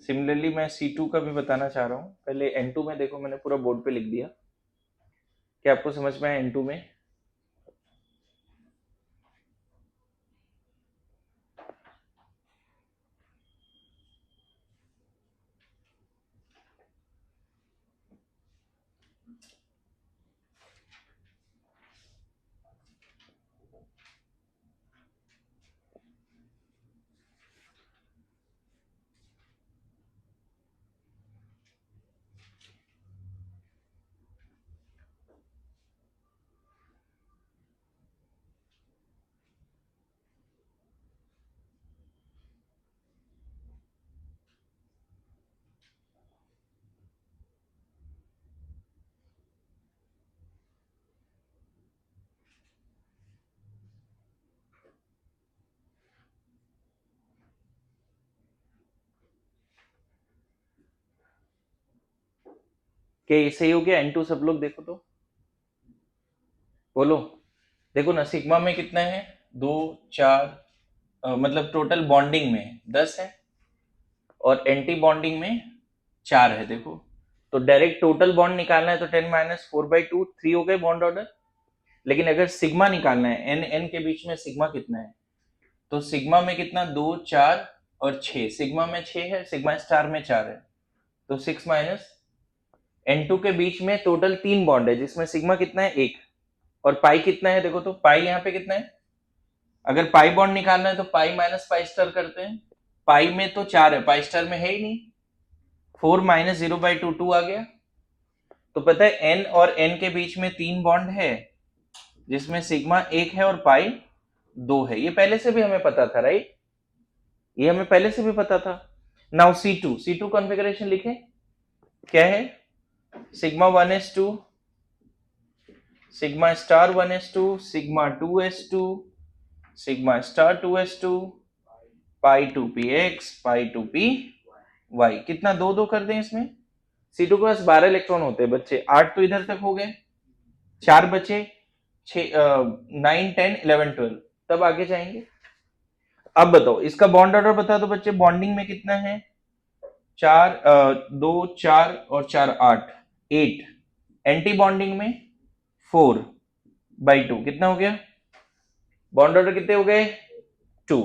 सिमिलरली मैं C2 का भी बताना चाह रहा हूँ। पहले N2 में देखो, मैंने पूरा बोर्ड पे लिख दिया। क्या आपको समझ में आया N2 में? क्या ये सही हो गया N2? सब लोग देखो तो बोलो। देखो ना, सिग्मा में कितना है, 2 4, मतलब टोटल बॉन्डिंग में 10 है और एंटी बॉन्डिंग में 4 है। देखो तो डायरेक्ट टोटल बॉन्ड निकालना है तो 10 माइनस 4/2 3 हो गए बॉन्ड ऑर्डर। लेकिन अगर सिग्मा निकालना है, एन एन के बीच में सिग्मा कितना है, तो सिग्मा में कितना, 2 4 और 6, सिग्मा में 6 है, सिग्मा स्टार में 4 है, तो 6 माइनस N2 के बीच में टोटल 3 बॉन्ड है जिसमें सिग्मा कितना है, 1, और पाई कितना है, देखो तो पाई यहाँ पे कितना है। अगर पाई बॉन्ड निकालना है तो पाई माइनस पाई स्टार करते हैं। पाई में तो 4 है, पाई स्टार में है ही नहीं, 4 माइनस 0/2 2 आ गया। तो पता है एन और एन के बीच में 3 बॉन्ड है जिसमें सिग्मा 1 है और पाई 2 है। ये पहले से भी हमें पता था, राइट? ये हमें पहले से भी पता था। नाउ C2 कॉन्फ़िगरेशन लिखे, क्या है, sigma 1s2, sigma star 1s2, sigma 2s2, sigma star 2s2, पाई 2px, पाई 2py। कितना, 2 कर दें इसमें। C2 के पास 12 इलेक्ट्रॉन होते हैं बच्चे, 8 तो इधर तक हो गए, 4 बचे, 9 10 11 12, तब आगे जाएंगे। अब बताओ इसका बॉन्ड ऑर्डर बता दो बच्चे, बॉन्डिंग में कितना है, 4 2 4 और 4 8 8, एंटी बॉन्डिंग में 4/2, कितना हो गया, बॉन्ड ऑर्डर कितने हो गए, 2।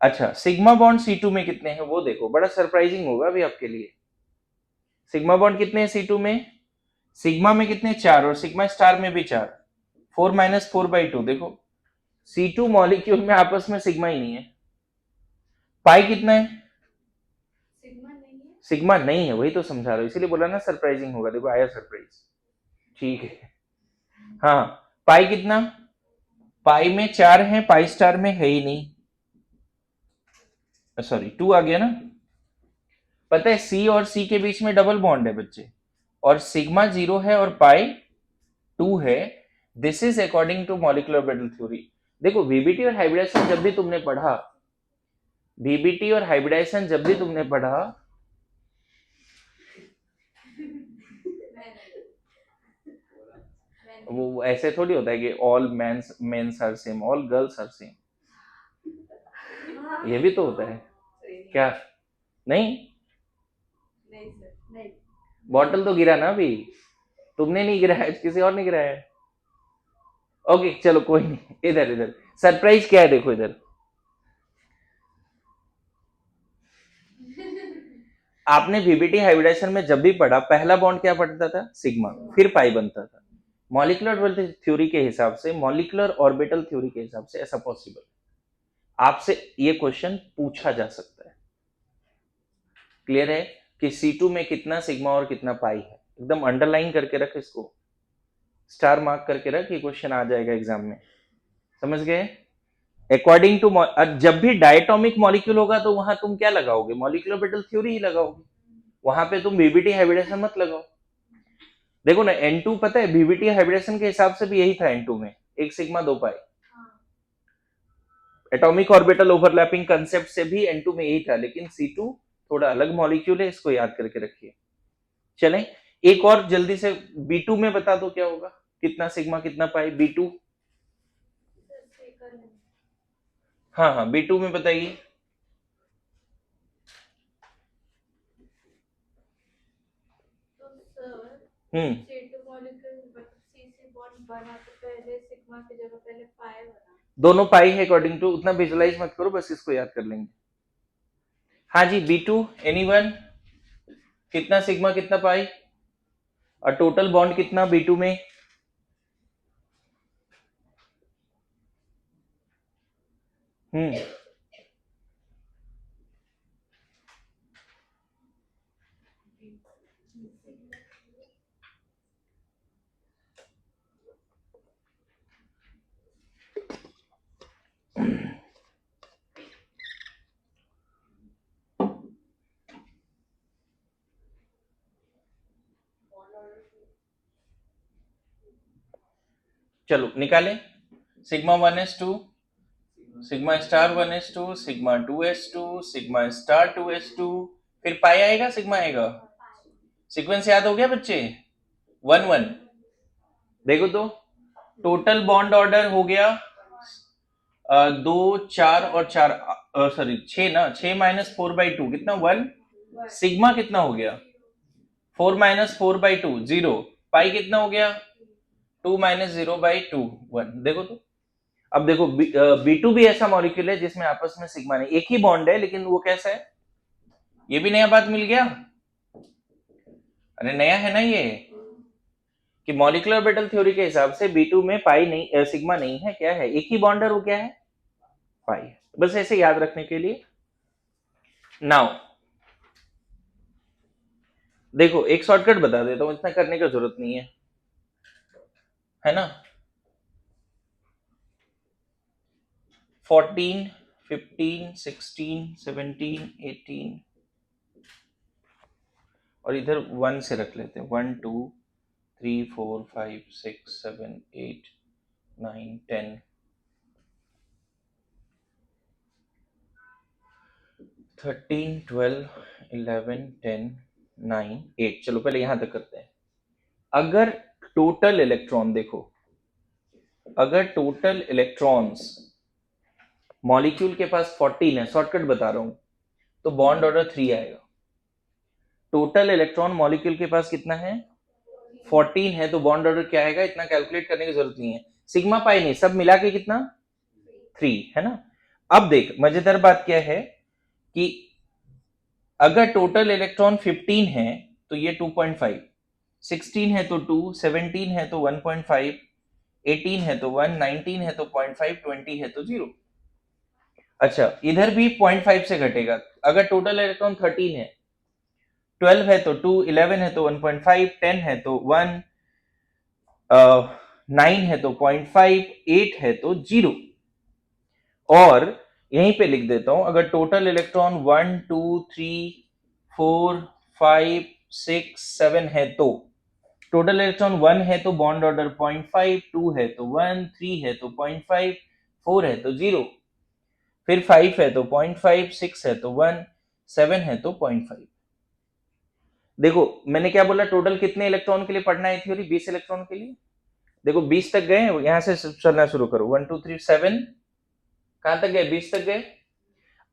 अच्छा, सिग्मा बॉन्ड C2 में कितने हैं वो देखो, बड़ा सरप्राइजिंग होगा अभी आपके लिए। सिग्मा बॉन्ड कितने हैं C2 में, सिग्मा में कितने, 4, और सिग्मा स्टार में भी 4, 4 माइनस 4/2। देखो C2 मॉलिक्यूल में आपस में सिग्मा ही नहीं है। पाई कितना है, सिग्मा नहीं है, वही तो समझा रहा हूं, इसीलिए बोला ना सरप्राइजिंग होगा। देखो आया सरप्राइज, ठीक है। हाँ, पाई कितना, पाई में 4 है, पाई स्टार में है ही नहीं, सॉरी 2 आ गया ना। पता है C और C के बीच में डबल बॉन्ड है बच्चे, और सिग्मा 0 है और पाई 2 है। This is according to molecular orbital theory. देखो वीबीटी और हाइब्रिडाइजेशन जब भी तुमने पढ़ा, वीबीटी और हाइब्रिडाइजेशन जब भी तुमने पढ़ा, वो ऐसे थोड़ी होता है कि all mens are same, all girls are same, ये भी तो होता है क्या, नहीं? बॉटल तो गिरा ना अभी, तुमने नहीं गिराया, किसी और ने गिराया है। ओके चलो कोई नहीं, इधर इधर सरप्राइज क्या है देखो इधर। आपने वीबीटी हाइब्रिडाइजेशन में जब भी पढ़ा, पहला बॉन्ड क्या पढ़ता था, सिग्मा, फिर पाई बनता था। मॉलिक्यूलर थ्योरी के हिसाब से, मॉलिक्यूलर ऑर्बिटल थ्योरी के हिसाब से ऐसा पॉसिबल, आपसे ये क्वेश्चन पूछा जा सकता है। क्लियर है कि C2 में कितना सिग्मा और कितना पाई है, एकदम अंडरलाइन करके रख, इसको स्टार मार्क करके रख, ये क्वेश्चन आ जाएगा एग्जाम में, समझ गए। अकॉर्डिंग टू, जब भी डायटोमिक मॉलिक्यूल होगा तो वहां तुम क्या लगाओगे, मॉलिक्यूलर ऑर्बिटल थ्योरी ही लगाओगे, वहां पे तुम बीबीटी हाइब्रिडेशन मत लगाओ। देखो ना N2 पता है, बीबीटी हाइब्रिडेशन के हिसाब से भी यही था, N2 में एक सिग्मा दो पाई। एटॉमिक ऑर्बिटल ओवरलैपिंग कंसेप्ट से भी N2 में यही था, लेकिन C2 थोड़ा अलग मॉलिक्यूल है, इसको याद करके रखिए। चलें एक और जल्दी से, B2 में बता दो क्या होगा, कितना सिग्मा कितना पाई B2। हाँ हाँ B2 में बताइए। दोनों पाई है अकॉर्डिंग टू, उतना विजुलाइज मत करो, बस इसको याद कर लेंगे। हाँ जी B2, एनीवन, कितना सिग्मा कितना पाई, और टोटल बॉन्ड कितना B2 में। चलो निकालें, sigma 1s2, sigma star 1s2, sigma 2s2, sigma star 2s2, फिर पाई आएगा, सिग्मा आएगा। सीक्वेंस याद हो गया बच्चे, 1 1। देखो तो टोटल बॉन्ड ऑर्डर हो गया 2 4 और 4, सॉरी 6 ना, 6 माइनस 4/2 कितना 1, सिग्मा कितना हो गया 4 माइनस 4/2 0, पाई कितना हो गया 2 माइनस 0/2 1। देखो तो अब देखो B2 भी ऐसा मॉलिक्यूल है जिसमें आपस में सिग्मा नहीं, एक ही बॉन्ड है, लेकिन वो कैसा है, ये भी नया बात मिल गया, अरे नया है ना ये, कि मॉलिक्यूलर ऑर्बिटल थ्योरी के हिसाब से B2 में पाई नहीं, सिग्मा नहीं है, क्या है, एक ही बॉन्ड है, वो क्या है, पाई है। बस ऐसे याद रखने के लिए। नाउ देखो एक शॉर्टकट बता देता हूं, इतना करने की जरूरत नहीं है ना। 14 15 16 17 18 और इधर 1 से रख लेते हैं, 1 2 3 4 5 6 7 8 9 10 13 12 11 10 9 8। चलो पहले यहां तक करते हैं। अगर टोटल इलेक्ट्रॉन देखो, अगर टोटल इलेक्ट्रॉन्स मॉलिक्यूल के पास 14 है, शॉर्टकट बता रहा हूं, तो बॉन्ड ऑर्डर 3 आएगा। टोटल इलेक्ट्रॉन मॉलिक्यूल के पास कितना है 14 है, तो बॉन्ड ऑर्डर क्या आएगा, इतना कैलकुलेट करने की जरूरत नहीं है, सिग्मा पाई नहीं, सब मिला के कितना 3 है ना। अब देख मजेदार बात क्या है कि अगर टोटल इलेक्ट्रॉन 15 है तो ये 2.5, 16 है तो 2, 17 है तो 1.5, 18 है तो 1, 19 है तो 0.5, 20 है तो 0। अच्छा इधर भी 0.5 से घटेगा, अगर टोटल इलेक्ट्रॉन 13 है, 12 है तो 2, 11 है तो 1.5, 10 है तो 1, 9 है तो 0.5, 8 है तो 0। और यहीं पे लिख देता हूं, अगर टोटल इलेक्ट्रॉन 1 2 3 4 5 6 7 है तो टोटल इलेक्ट्रॉन 1 है तो बॉन्ड ऑर्डर 0.5, 2 है तो 1, 3 है तो 0.5, 4 है तो 0, फिर 5 है तो 0.5, 6 है तो 1, 7 है तो 0.5। देखो मैंने क्या बोला, टोटल कितने इलेक्ट्रॉन के लिए पढ़ना है थ्योरी, 20 इलेक्ट्रॉन के लिए। देखो 20 तक गए, यहां से चलना शुरू करो, 1 2 3 7, कहां तक गए, 20 तक गए।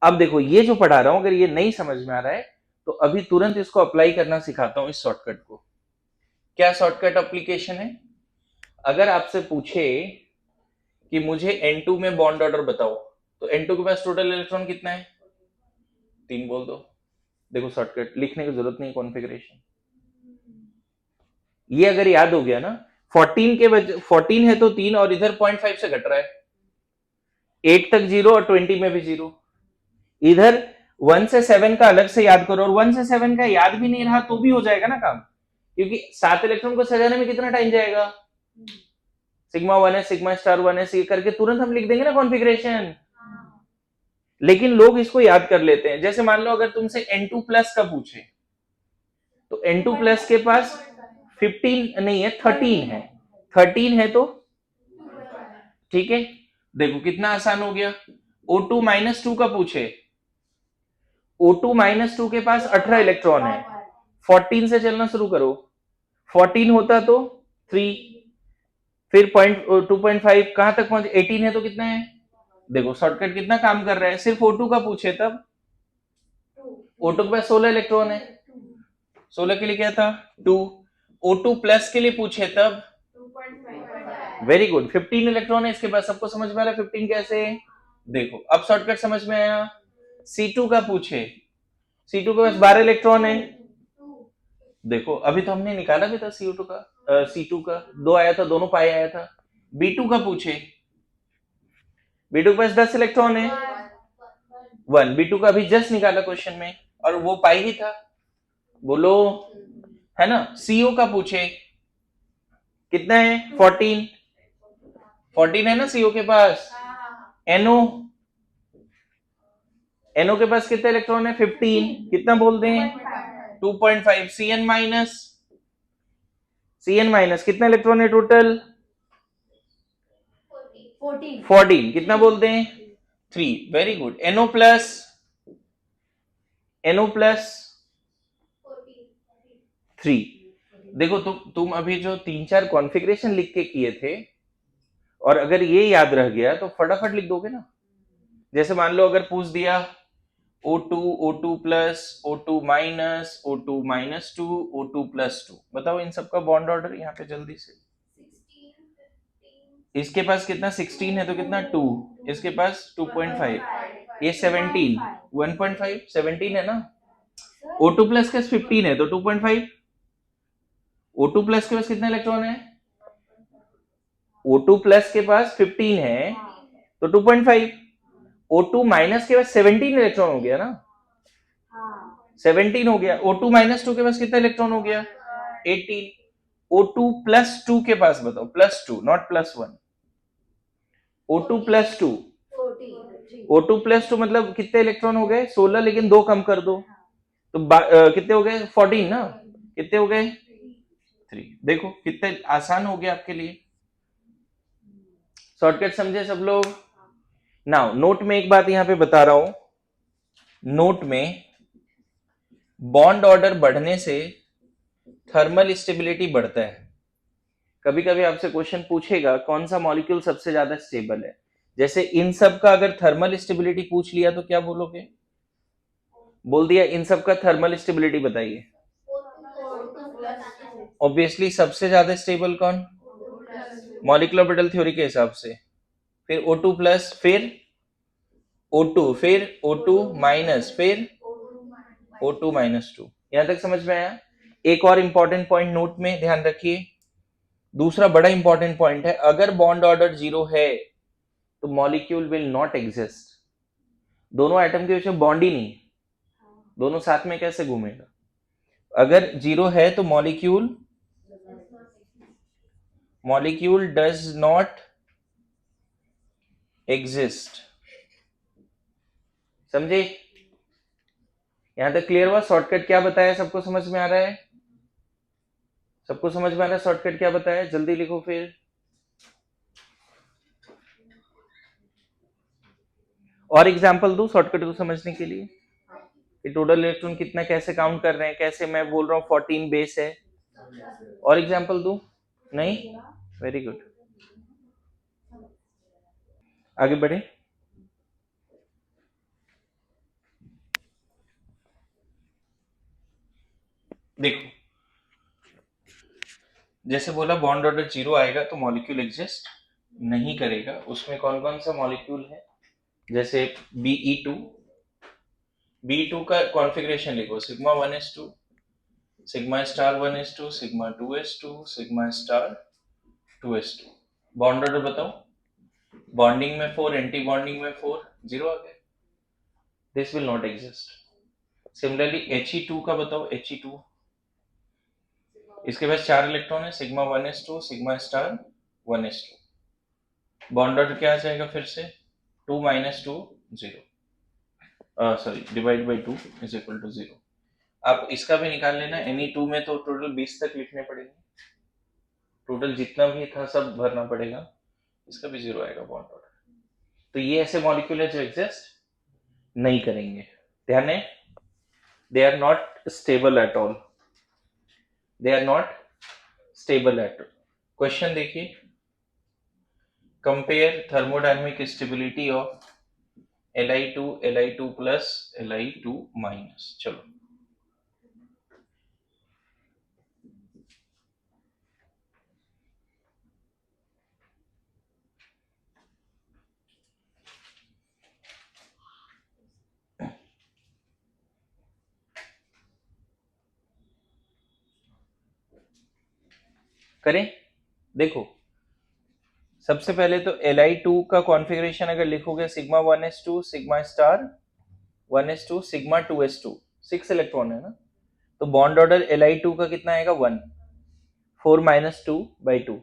अब देखो ये जो पढ़ा रहा हूं, अगर ये नहीं समझ में आ रहा है तो अभी तुरंत इसको अप्लाई करना सिखाता हूं, इस शॉर्टकट को। क्या शॉर्टकट एप्लीकेशन है? अगर आपसे पूछे कि मुझे N2 में बॉन्ड ऑर्डर बताओ, तो N2 के पास टोटल इलेक्ट्रॉन कितना है? 3 बोल दो। देखो शॉर्टकट लिखने की जरूरत नहीं, कॉन्फ़िगरेशन ये अगर याद हो गया ना, 14 के 14 है तो 3 और इधर 0.5 से घट रहा है, 8 तक 0 और 20 में भी 0। इधर 1 से 7 का अलग से याद करो, और 1 से 7 का याद भी नहीं रहा तो भी हो जाएगा ना काम, क्योंकि 7 इलेक्ट्रॉन को सजाने में कितना टाइम जाएगा? सिग्मा 1 है, सिग्मा स्टार 1 है, ये करके तुरंत हम लिख देंगे ना कॉन्फ़िगरेशन। लेकिन लोग इसको याद कर लेते हैं। जैसे मान लो अगर तुमसे N2 प्लस का पूछे, तो N2 प्लस के पास 15 नहीं है, 13 है। 13 है तो ठीक है, देखो कितना आसान हो गया। O2 माइनस 2 का पूछे, O2 माइनस 2 के पास 18 इलेक्ट्रॉन है, 14 से चलना शुरू करो, 14 होता तो 3, फिर 2.5 कहां तक पहुंचे, 18 है तो कितना है? देखो शॉर्टकट कितना काम कर रहा है। सिर्फ O2 का पूछे तब O2 के पास 16 इलेक्ट्रॉन है, 16 के लिए क्या था 2। O2 प्लस के लिए पूछे तब वेरी गुड 15 इलेक्ट्रॉन है इसके पास। सबको समझ में आ रहा है 15 कैसे? देखो अब शॉर्टकट समझ में आया। C2 का पूछे, C2 के पास 12 इलेक्ट्रॉन है। देखो अभी तो हमने निकाला भी था CO2 का, C2 का 2 आया था, दोनों पाए आया था। B2 का पूछे, B2 के पास 10 इलेक्ट्रॉन है, 1। B2 का अभी जस्ट निकाला क्वेश्चन में, और वो पाई ही था, बोलो है ना। CO का पूछे कितना है, 14, 14 है ना CO के पास। NO के पास कितने इलेक्ट्रॉन है, 15, कितना बोल दें 2.5। CN माइनस कितना इलेक्ट्रॉन है टोटल, 14, कितना बोल दें 3। Very good. NO plus, NO plus 3। देखो तुम अभी जो 3-4 कॉन्फ़िगरेशन लिख के किए थे, और अगर ये याद रह गया तो फटाफट लिख दोगे ना। जैसे मान लो अगर पूछ दिया O2, O2 plus, O2 minus, O2 minus 2, O2 plus 2, बताओ इन सबका बॉन्ड ऑर्डर यहाँ पे जल्दी से। इसके पास कितना 16 है तो कितना 2, इसके पास 2.5, ये 17, 1.5, 17 है ना। O2 प्लस का 15 है तो 2.5। O2 प्लस के पास कितना इलेक्ट्रॉन है, O2 प्लस के पास 15 है तो 2.5। O2 माइनस के पास 17 इलेक्ट्रॉन हो गया ना, 17 हो गया। O2 माइनस 2 के पास कितना इलेक्ट्रॉन हो गया, 18। O2 प्लस 2 के पास बताओ, plus 2 not plus 1। O2 plus 2, O2 plus 2 मतलब कितने इलेक्ट्रॉन हो गए, 16, लेकिन 2 कम कर दो तो कितने हो गए 14 ना, कितने हो गए 3। देखो कितने आसान हो गया आपके लिए। शॉर्टकट समझे सब लोग। नाउ नोट में एक बात यहां पे बता रहा हूं, नोट में बॉन्ड ऑर्डर बढ़ने से थर्मल स्टेबिलिटी बढ़ता है। कभी कभी आपसे क्वेश्चन पूछेगा कौन सा मॉलिक्यूल सबसे ज्यादा स्टेबल है, जैसे इन सब का अगर थर्मल स्टेबिलिटी पूछ लिया तो क्या बोलोगे, बोल दिया इन सब का थर्मल स्टेबिलिटी बताइए। ऑब्वियसली सबसे ज्यादा स्टेबल कौन, मॉलिक्यूलर ऑर्बिटल थ्योरी के हिसाब से। फिर O2 प्लस, फिर O2, फिर O2 माइनस, फिर O2 माइनस 2। यहां तक समझ में आया। एक और इंपॉर्टेंट पॉइंट नोट में ध्यान रखिए, दूसरा बड़ा इंपॉर्टेंट पॉइंट है, अगर बॉन्ड ऑर्डर 0 है तो मॉलिक्यूल विल नॉट एग्जिस्ट। दोनों एटम के बीच में बॉन्ड ही नहीं, दोनों साथ में कैसे घूमेगा। अगर 0 है तो मॉलिक्यूल डज नॉट एग्जिस्ट। समझे, यहां तक क्लियर हुआ। शॉर्टकट क्या बताया, सबको समझ में आ रहा है, सबको समझ में आ रहा है शॉर्टकट क्या बताया, जल्दी लिखो फिर। और एग्जांपल दूं शॉर्टकट को समझने के लिए, कि टोटल इलेक्ट्रॉन कितना कैसे काउंट कर रहे हैं, कैसे मैं बोल रहा हूं 14 बेस है। और एग्जांपल दूं, नहीं, वेरी गुड, आगे बढ़े। देखो जैसे बोला बॉन्ड ऑर्डर 0 आएगा तो मॉलिक्यूल एग्जिस्ट नहीं करेगा। उसमें कौन कौन सा मॉलिक्यूल है, जैसे Be2, B2 का कॉन्फ़िगरेशन लिखो, sigma 1s2, sigma star 1s2, sigma 2s2, sigma star 2s2। Bond order बताओ, बॉन्डिंग में 4, एंटी बॉन्डिंग में 4, 0 आ गया, this will not exist. Similarly He2 का बताओ, He2, इसके पास 4 इलेक्ट्रॉन है, sigma 1s2, sigma star 1s2। Bond order क्या आ जाएगा फिर से, 2 - 2 0, sorry divide by 2 is equal to 0। आप इसका भी निकाल लेना, Ni2 में तो टोटल 20 तक लिखने पड़ेंगे, टोटल जितना भी था सब भरना पड़ेगा, इसका भी 0 आएगा बॉन्ड ऑर्डर। तो ये ऐसे मॉलिक्यूल है जो एग्जिस्ट नहीं करेंगे। ध्यान है, they are not stable at all, they are not stable at all. Question देखिए, compare thermodynamic stability of Li2, Li2 plus Li2 minus. चलो करें, देखो सबसे पहले तो Li2 का कॉन्फ़िगरेशन अगर लिखोगे, sigma 1s2, sigma star 1s2, sigma 2s2, 6 electron है ना, तो बॉन्ड ऑर्डर Li2 का कितना आएगा, 1, 4 - 2 बाई 2।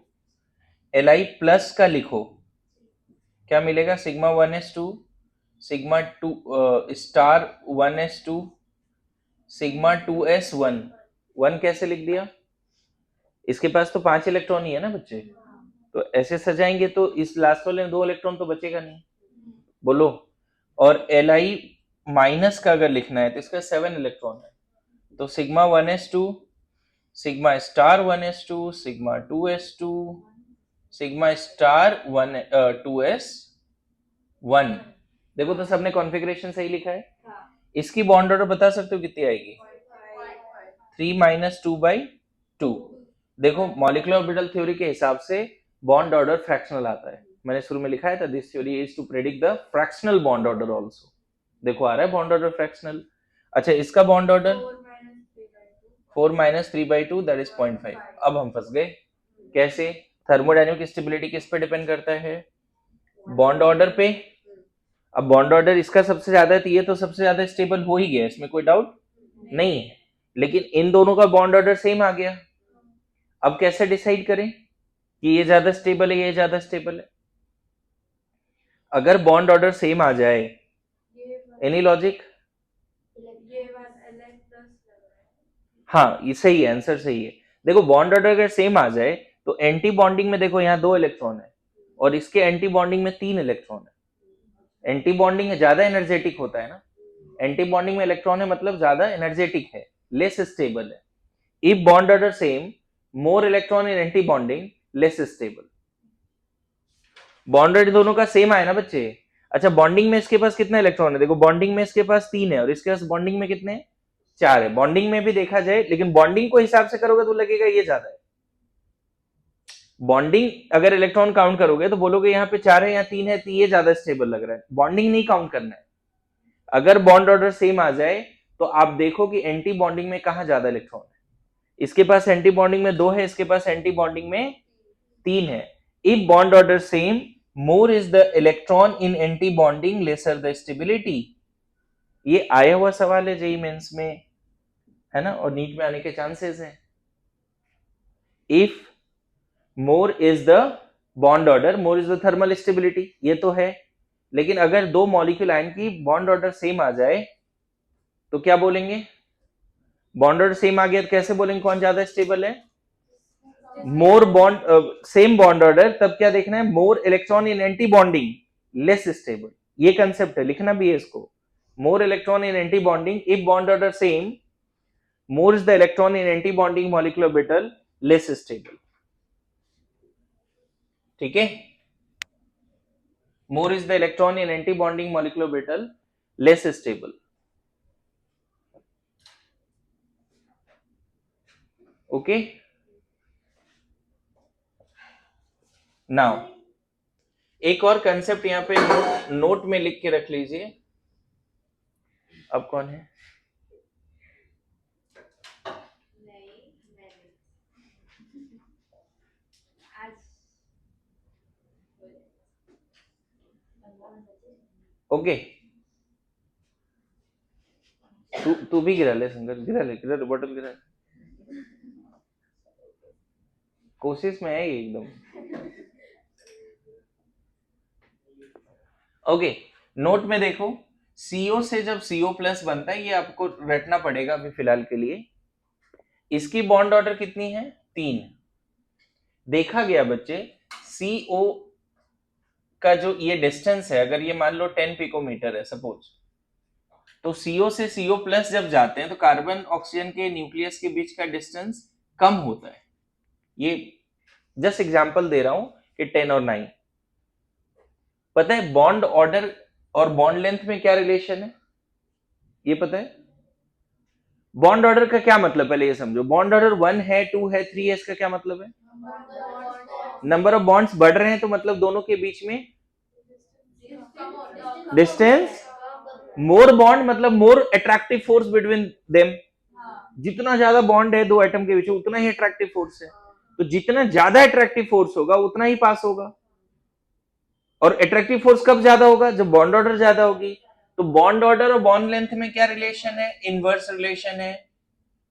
Li प्लस का लिखो, क्या मिलेगा, sigma 1s2, sigma 2 star 1s2, sigma 2s1। 1 कैसे लिख दिया, इसके पास तो 5 इलेक्ट्रॉन ही है ना बच्चे, तो ऐसे सजाएंगे तो इस लास्ट वाले में 2 इलेक्ट्रॉन तो बचेगा नहीं, बोलो। और Li माइनस का अगर लिखना है तो इसका 7 इलेक्ट्रॉन है, तो sigma 1s2, sigma star 1s2, sigma 2s2, sigma star 2s1। देखो तो सबने कॉन्फ़िगरेशन सही लिखा है। इसकी बॉन्ड ऑर्डर बता सकते हो कितनी आएगी, 3 - 2 बाई 2। देखो मॉलिक्यूलर ऑर्बिटल थ्योरी के हिसाब से बॉन्ड ऑर्डर फ्रैक्शनल आता है, मैंने शुरू में लिखा है था, this theory is to predict the fractional bond order also. देखो आ रहा है बॉन्ड ऑर्डर फ्रैक्शनल। अच्छा इसका बॉन्ड ऑर्डर 4 - 3/2 दैट इज 0.5। अब हम फंस गए, कैसे, थर्मोडायनेमिक स्टेबिलिटी किस पे डिपेंड करता है, बॉन्ड ऑर्डर पे। अब बॉन्ड ऑर्डर इसका सबसे ज्यादा है तो ये तो सबसे ज्यादा स्टेबल हो ही गया, इसमें कोई डाउट नहीं है, लेकिन इन दोनों का बॉन्ड ऑर्डर सेम आ गया। अब कैसे डिसाइड करें कि ये ज्यादा स्टेबल है, ये ज्यादा स्टेबल है। अगर बॉन्ड ऑर्डर सेम आ जाए, एनी लॉजिक, हाँ ये सही है, आंसर सही है। देखो बॉन्ड ऑर्डर अगर सेम आ जाए तो एंटी बॉन्डिंग में देखो यहाँ 2 इलेक्ट्रॉन है और इसके एंटी बॉन्डिंग में 3 इलेक्ट्रॉन है। एंटी बॉन्डिंग ज्यादा एनर्जेटिक होता है ना, एंटी बॉन्डिंग में इलेक्ट्रॉन है मतलब ज्यादा एनर्जेटिक है, लेस स्टेबल है। If bond order same, more electron in anti bonding, less stable. Bond order दोनों का सेम आया ना बच्चे। अच्छा बॉन्डिंग में इसके पास कितना इलेक्ट्रॉन है, देखो बॉन्डिंग में इसके पास 3 है और इसके पास बॉन्डिंग में कितने, 4 है। बॉन्डिंग में भी देखा जाए, लेकिन बॉन्डिंग को हिसाब से करोगे तो लगेगा ये ज्यादा है। बॉन्डिंग अगर इलेक्ट्रॉन काउंट करोगे तो बोलोगे यहाँ पे 4 है या 3 है तो ये ज्यादा स्टेबल लग रहा है, बॉन्डिंग नहीं काउंट करना है। अगर बॉन्ड ऑर्डर सेम आ जाए तो आप देखो कि एंटी बॉन्डिंग में कहां ज्यादा इलेक्ट्रॉन है। इसके पास एंटी बॉन्डिंग में 2 है, इसके पास एंटी बॉन्डिंग में 3 है। If bond order same, more is the electron in anti bonding, lesser the stability. ये आया हुआ सवाल है जेई मेंस में, है ना, और नीट में आने के चांसेस हैं। If more is the bond order, more is the thermal stability, ये तो है। लेकिन अगर दो मॉलिक्यूल आयन की बॉन्ड ऑर्डर सेम आ जाए तो क्या बोलेंगे, बॉन्ड ऑर्डर सेम आ गया तो कैसे बोलेंगे कौन ज्यादा स्टेबल है, मोर बॉन्ड, सेम बॉन्ड ऑर्डर, तब क्या देखना है, more electron in anti bonding, less stable. ये कंसेप्ट है, लिखना भी है इसको, more electron in anti bonding, if bond order same, more is the electron in anti bonding molecular orbital, less stable. ठीक है, more is the electron in anti bonding molecular orbital, less stable. Okay now एक और concept यहाँ पे note में लिख के रख लीजिए। अब कौन है? ओके, तू भी गिरा ले संगत, गिरा ले बॉटल गिरा ले। कोशिश में है ये एकदम। ओके, नोट में देखो, CO से जब CO प्लस बनता है, ये आपको रटना पड़ेगा अभी फिलहाल के लिए। इसकी बॉन्ड ऑर्डर कितनी है? 3। देखा गया बच्चे, CO का जो ये डिस्टेंस है, अगर ये मान लो 10 पिकोमीटर है सपोज, तो CO से CO प्लस जब जाते हैं तो कार्बन ऑक्सीजन के न्यूक्लियस के बीच का डिस्टेंस कम होता है। ये जस्ट एग्जांपल दे रहा हूं कि 10 और 9। पता है बॉन्ड ऑर्डर और बॉन्ड लेंथ में क्या रिलेशन है? ये पता है? बॉन्ड ऑर्डर का क्या मतलब, पहले ये समझो। बॉन्ड ऑर्डर 1 है, 2 है, 3 है, इसका क्या मतलब है? नंबर ऑफ बॉन्ड्स बढ़ रहे हैं तो मतलब दोनों के बीच में डिस्टेंस। मोर बॉन्ड मतलब more attractive force between them. जितना ज्यादा बॉन्ड है दो एटम के बीच में, उतना ही अट्रैक्टिव फोर्स है। तो जितना ज्यादा अट्रैक्टिव फोर्स होगा उतना ही पास होगा। और अट्रैक्टिव फोर्स कब ज्यादा होगा? जब बॉन्ड ऑर्डर ज्यादा होगी। तो बॉन्ड ऑर्डर और बॉन्ड लेंथ में क्या रिलेशन है? इनवर्स रिलेशन है।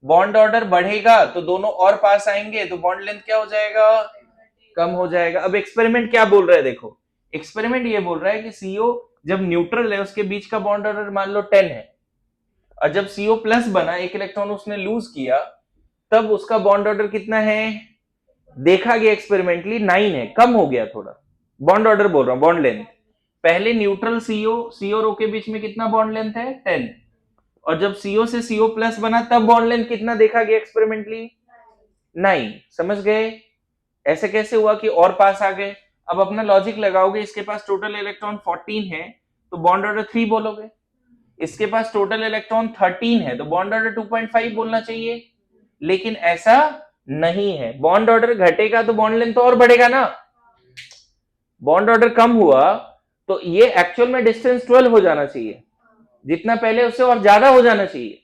बॉन्ड ऑर्डर बढ़ेगा तो दोनों और पास आएंगे, तो बॉन्ड लेंथ क्या हो जाएगा? कम हो जाएगा। अब एक्सपेरिमेंट क्या बोल रहा है देखो, एक्सपेरिमेंट ये बोल रहा है कि CO जब न्यूट्रल है उसके बीच का बॉन्ड ऑर्डर मान लो 10 है, और जब CO प्लस बना, एक इलेक्ट्रॉन उसने लूज किया, तब उसका बॉन्ड ऑर्डर कितना है? देखा गया एक्सपेरिमेंटली 9 है, कम हो गया थोड़ा। बॉन्ड ऑर्डर बोल रहा हूं, बॉन्ड लेंथ। पहले न्यूट्रल CO और O के बीच में कितना बॉन्ड लेंथ है? 10। और जब CO से CO प्लस बना तब बॉन्ड लेंथ कितना देखा गया एक्सपेरिमेंटली? 9। समझ गए? ऐसे कैसे हुआ कि और पास आ गए? अब अपना लॉजिक लगाओगे, इसके पास टोटल इलेक्ट्रॉन 14 है तो बॉन्ड ऑर्डर 3 बोलोगे। इसके पास टोटल इलेक्ट्रॉन 13 है तो बॉन्ड ऑर्डर 2.5 बोलना चाहिए। लेकिन ऐसा नहीं है, बॉन्ड ऑर्डर घटेगा तो बॉन्ड लेंथ तो और बढ़ेगा ना। बॉन्ड ऑर्डर कम हुआ तो ये एक्चुअल में डिस्टेंस 12 हो जाना चाहिए, जितना पहले उससे और ज्यादा हो जाना चाहिए।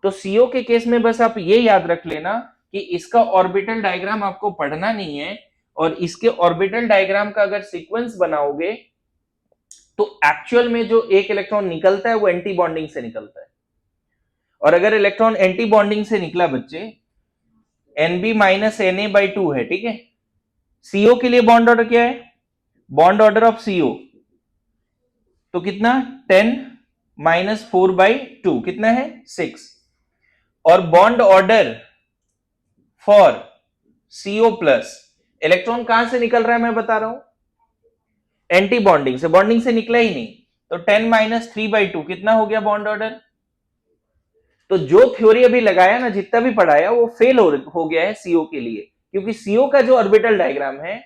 तो CO के केस में बस आप ये याद रख लेना कि इसका ऑर्बिटल डायग्राम आपको पढ़ना नहीं है, और इसके ऑर्बिटल डायग्राम का अगर सीक्वेंस बनाओगे तो एक्चुअल में जो एक इलेक्ट्रॉन निकलता है वो एंटी बॉन्डिंग से निकलता है। और अगर इलेक्ट्रॉन एंटी बॉन्डिंग से निकला बच्चे, NB माइनस Na/2 है, ठीक है। CO के लिए बॉन्ड ऑर्डर क्या है? बॉन्ड ऑर्डर ऑफ CO तो कितना? 10 माइनस 4/2 कितना है? 6। और bond order for CO plus, electron कहां से निकल रहा है मैं बता रहा हूं, एंटी बॉन्डिंग से। बॉन्डिंग से निकला ही नहीं, तो 10 माइनस 3/2 कितना हो गया बॉन्ड ऑर्डर? तो जो थ्योरी अभी लगाया ना, जितना भी पढ़ाया, वो फेल हो गया है CO के लिए, क्योंकि CO का जो ऑर्बिटल डायग्राम है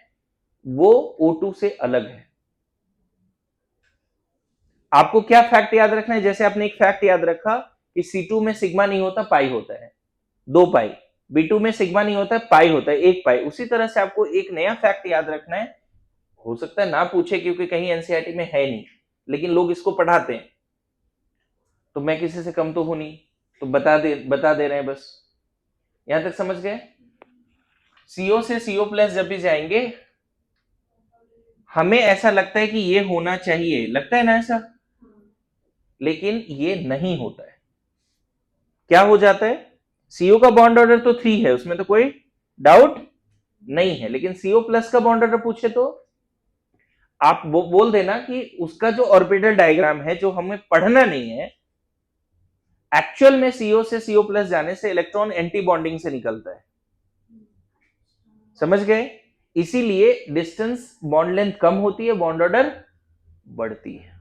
वो O2 से अलग है। आपको क्या फैक्ट याद रखना है? जैसे आपने एक फैक्ट याद रखा कि C2 में सिग्मा नहीं होता, पाई होता है, 2 पाई। B2 में सिग्मा नहीं होता, पाई होता है, 1 पाई। उसी तरह से आपको एक नया फैक्ट याद रखना है। हो सकता है ना पूछे क्योंकि कहीं एनसीईआरटी में है नहीं, लेकिन लोग इसको पढ़ाते हैं, तो मैं किसी से कम तो हूं नहीं, तो बता दे रहे हैं बस। यहां तक समझ गए? CO से CO प्लस जब भी जाएंगे, हमें ऐसा लगता है कि ये होना चाहिए, लगता है ना ऐसा, लेकिन ये नहीं होता है। क्या हो जाता है? CO का बॉन्ड ऑर्डर तो 3 है, उसमें तो कोई डाउट नहीं है, लेकिन CO प्लस का बॉन्ड ऑर्डर पूछे तो आप बोल देना कि उसका जो ऑर्बिटल डायग्राम है, जो हमें पढ़ना नहीं है, एक्चुअल में CO से CO प्लस जाने से इलेक्ट्रॉन एंटी बॉन्डिंग से निकलता है। समझ गए? इसीलिए डिस्टेंस बॉन्ड लेंथ कम होती है, बॉन्ड ऑर्डर बढ़ती है।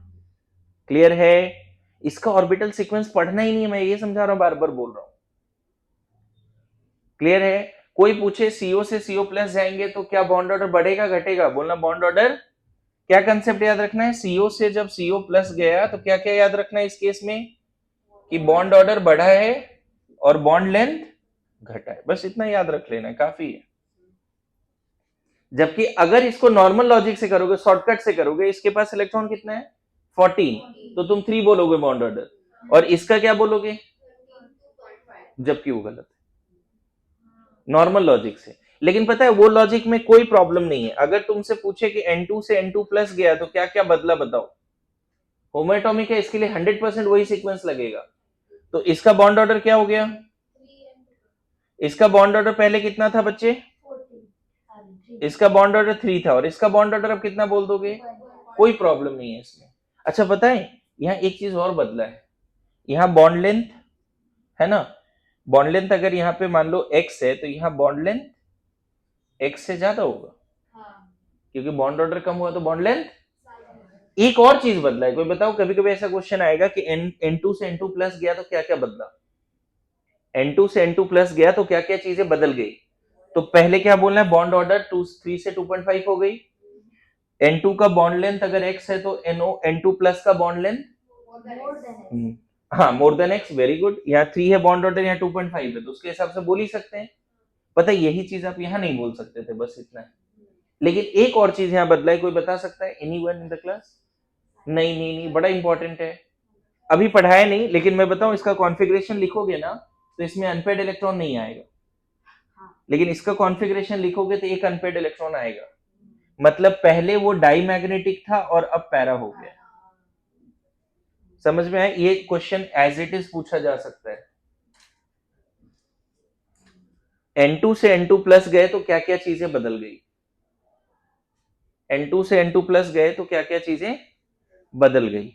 क्लियर है? इसका ऑर्बिटल सीक्वेंस पढ़ना ही नहीं है, मैं ये समझा रहा हूं, बार बार बोल रहा हूं। क्लियर है? कोई पूछे CO से CO प्लस जाएंगे तो क्या बॉन्ड ऑर्डर बढ़ेगा घटेगा, बोलना बॉन्ड ऑर्डर। क्या कंसेप्ट याद रखना है? CO से जब CO प्लस गया तो क्या क्या याद रखना है इस केस में, कि बॉन्ड ऑर्डर बढ़ा है और बॉन्ड लेंथ घटा है। बस इतना याद रख लेना है, काफी है। जबकि अगर इसको नॉर्मल लॉजिक से करोगे, शॉर्टकट से करोगे, इसके पास इलेक्ट्रॉन कितना है 14, तो तुम 3 बोलोगे बॉन्ड ऑर्डर, और इसका क्या बोलोगे, जबकि वो गलत है नॉर्मल लॉजिक से। लेकिन पता है वो लॉजिक में कोई प्रॉब्लम नहीं है। अगर तुमसे पूछे कि N2 से N2 प्लस गया तो क्या क्या बदला बताओ, होमोएटॉमिक है, इसके लिए 100% वही सीक्वेंस लगेगा। तो इसका बॉन्ड ऑर्डर क्या हो गया, इसका बॉन्ड ऑर्डर पहले कितना था बच्चे, इसका बॉन्ड ऑर्डर 3 था, और इसका बॉन्ड ऑर्डर अब कितना बोल दोगे, कोई प्रॉब्लम नहीं है इसमें। अच्छा पता है यहाँ एक चीज और बदला है, यहाँ बॉन्ड लेंथ है ना, बॉन्ड लेंथ अगर यहाँ पे मान लो x है तो यहाँ बॉन्ड लेंथ x से ज्यादा होगा, क्योंकि बॉन्ड ऑर्डर कम हुआ तो बॉन्ड लेंथ। एक और चीज बदला है, कोई बताओ, कभी कभी ऐसा क्वेश्चन आएगा कि N2 से N2 प्लस गया तो क्या क्या बदला, N2 से N2 प्लस गया तो क्या क्या चीजें बदल गई। तो पहले क्या बोलना है, बॉन्ड ऑर्डर 3 से 2.5 हो गई, N2 का बॉन्ड लेंथ अगर x है तो N2 प्लस का बॉन्ड लेंथ, हाँ more than x, very good. यहाँ 3 है बॉन्ड ऑर्डर, यहाँ 2.5 है, तो उसके हिसाब से बोल ही सकते हैं। पता है यही चीज आप यहाँ नहीं बोल सकते थे, बस इतना है। लेकिन एक और चीज यहाँ बदला है, कोई बता सकता है, एनीवन इन द क्लास? नहीं नहीं नहीं, बड़ा इंपॉर्टेंट है, अभी पढ़ाया नहीं, लेकिन मैं बताऊं, इसका कॉन्फ़िगरेशन लिखोगे ना तो इसमें अनपेड इलेक्ट्रॉन नहीं आएगा, लेकिन इसका कॉन्फ़िगरेशन लिखोगे तो एक अनपेड इलेक्ट्रॉन आएगा। मतलब पहले वो डाई मैग्नेटिक था और अब पैरा हो गया। समझ में आया? ये क्वेश्चन एज इट इज पूछा जा सकता है। N2 से N2 प्लस गए तो क्या क्या चीजें बदल गई, N2 से N2 प्लस गए तो क्या क्या चीजें बदल गई।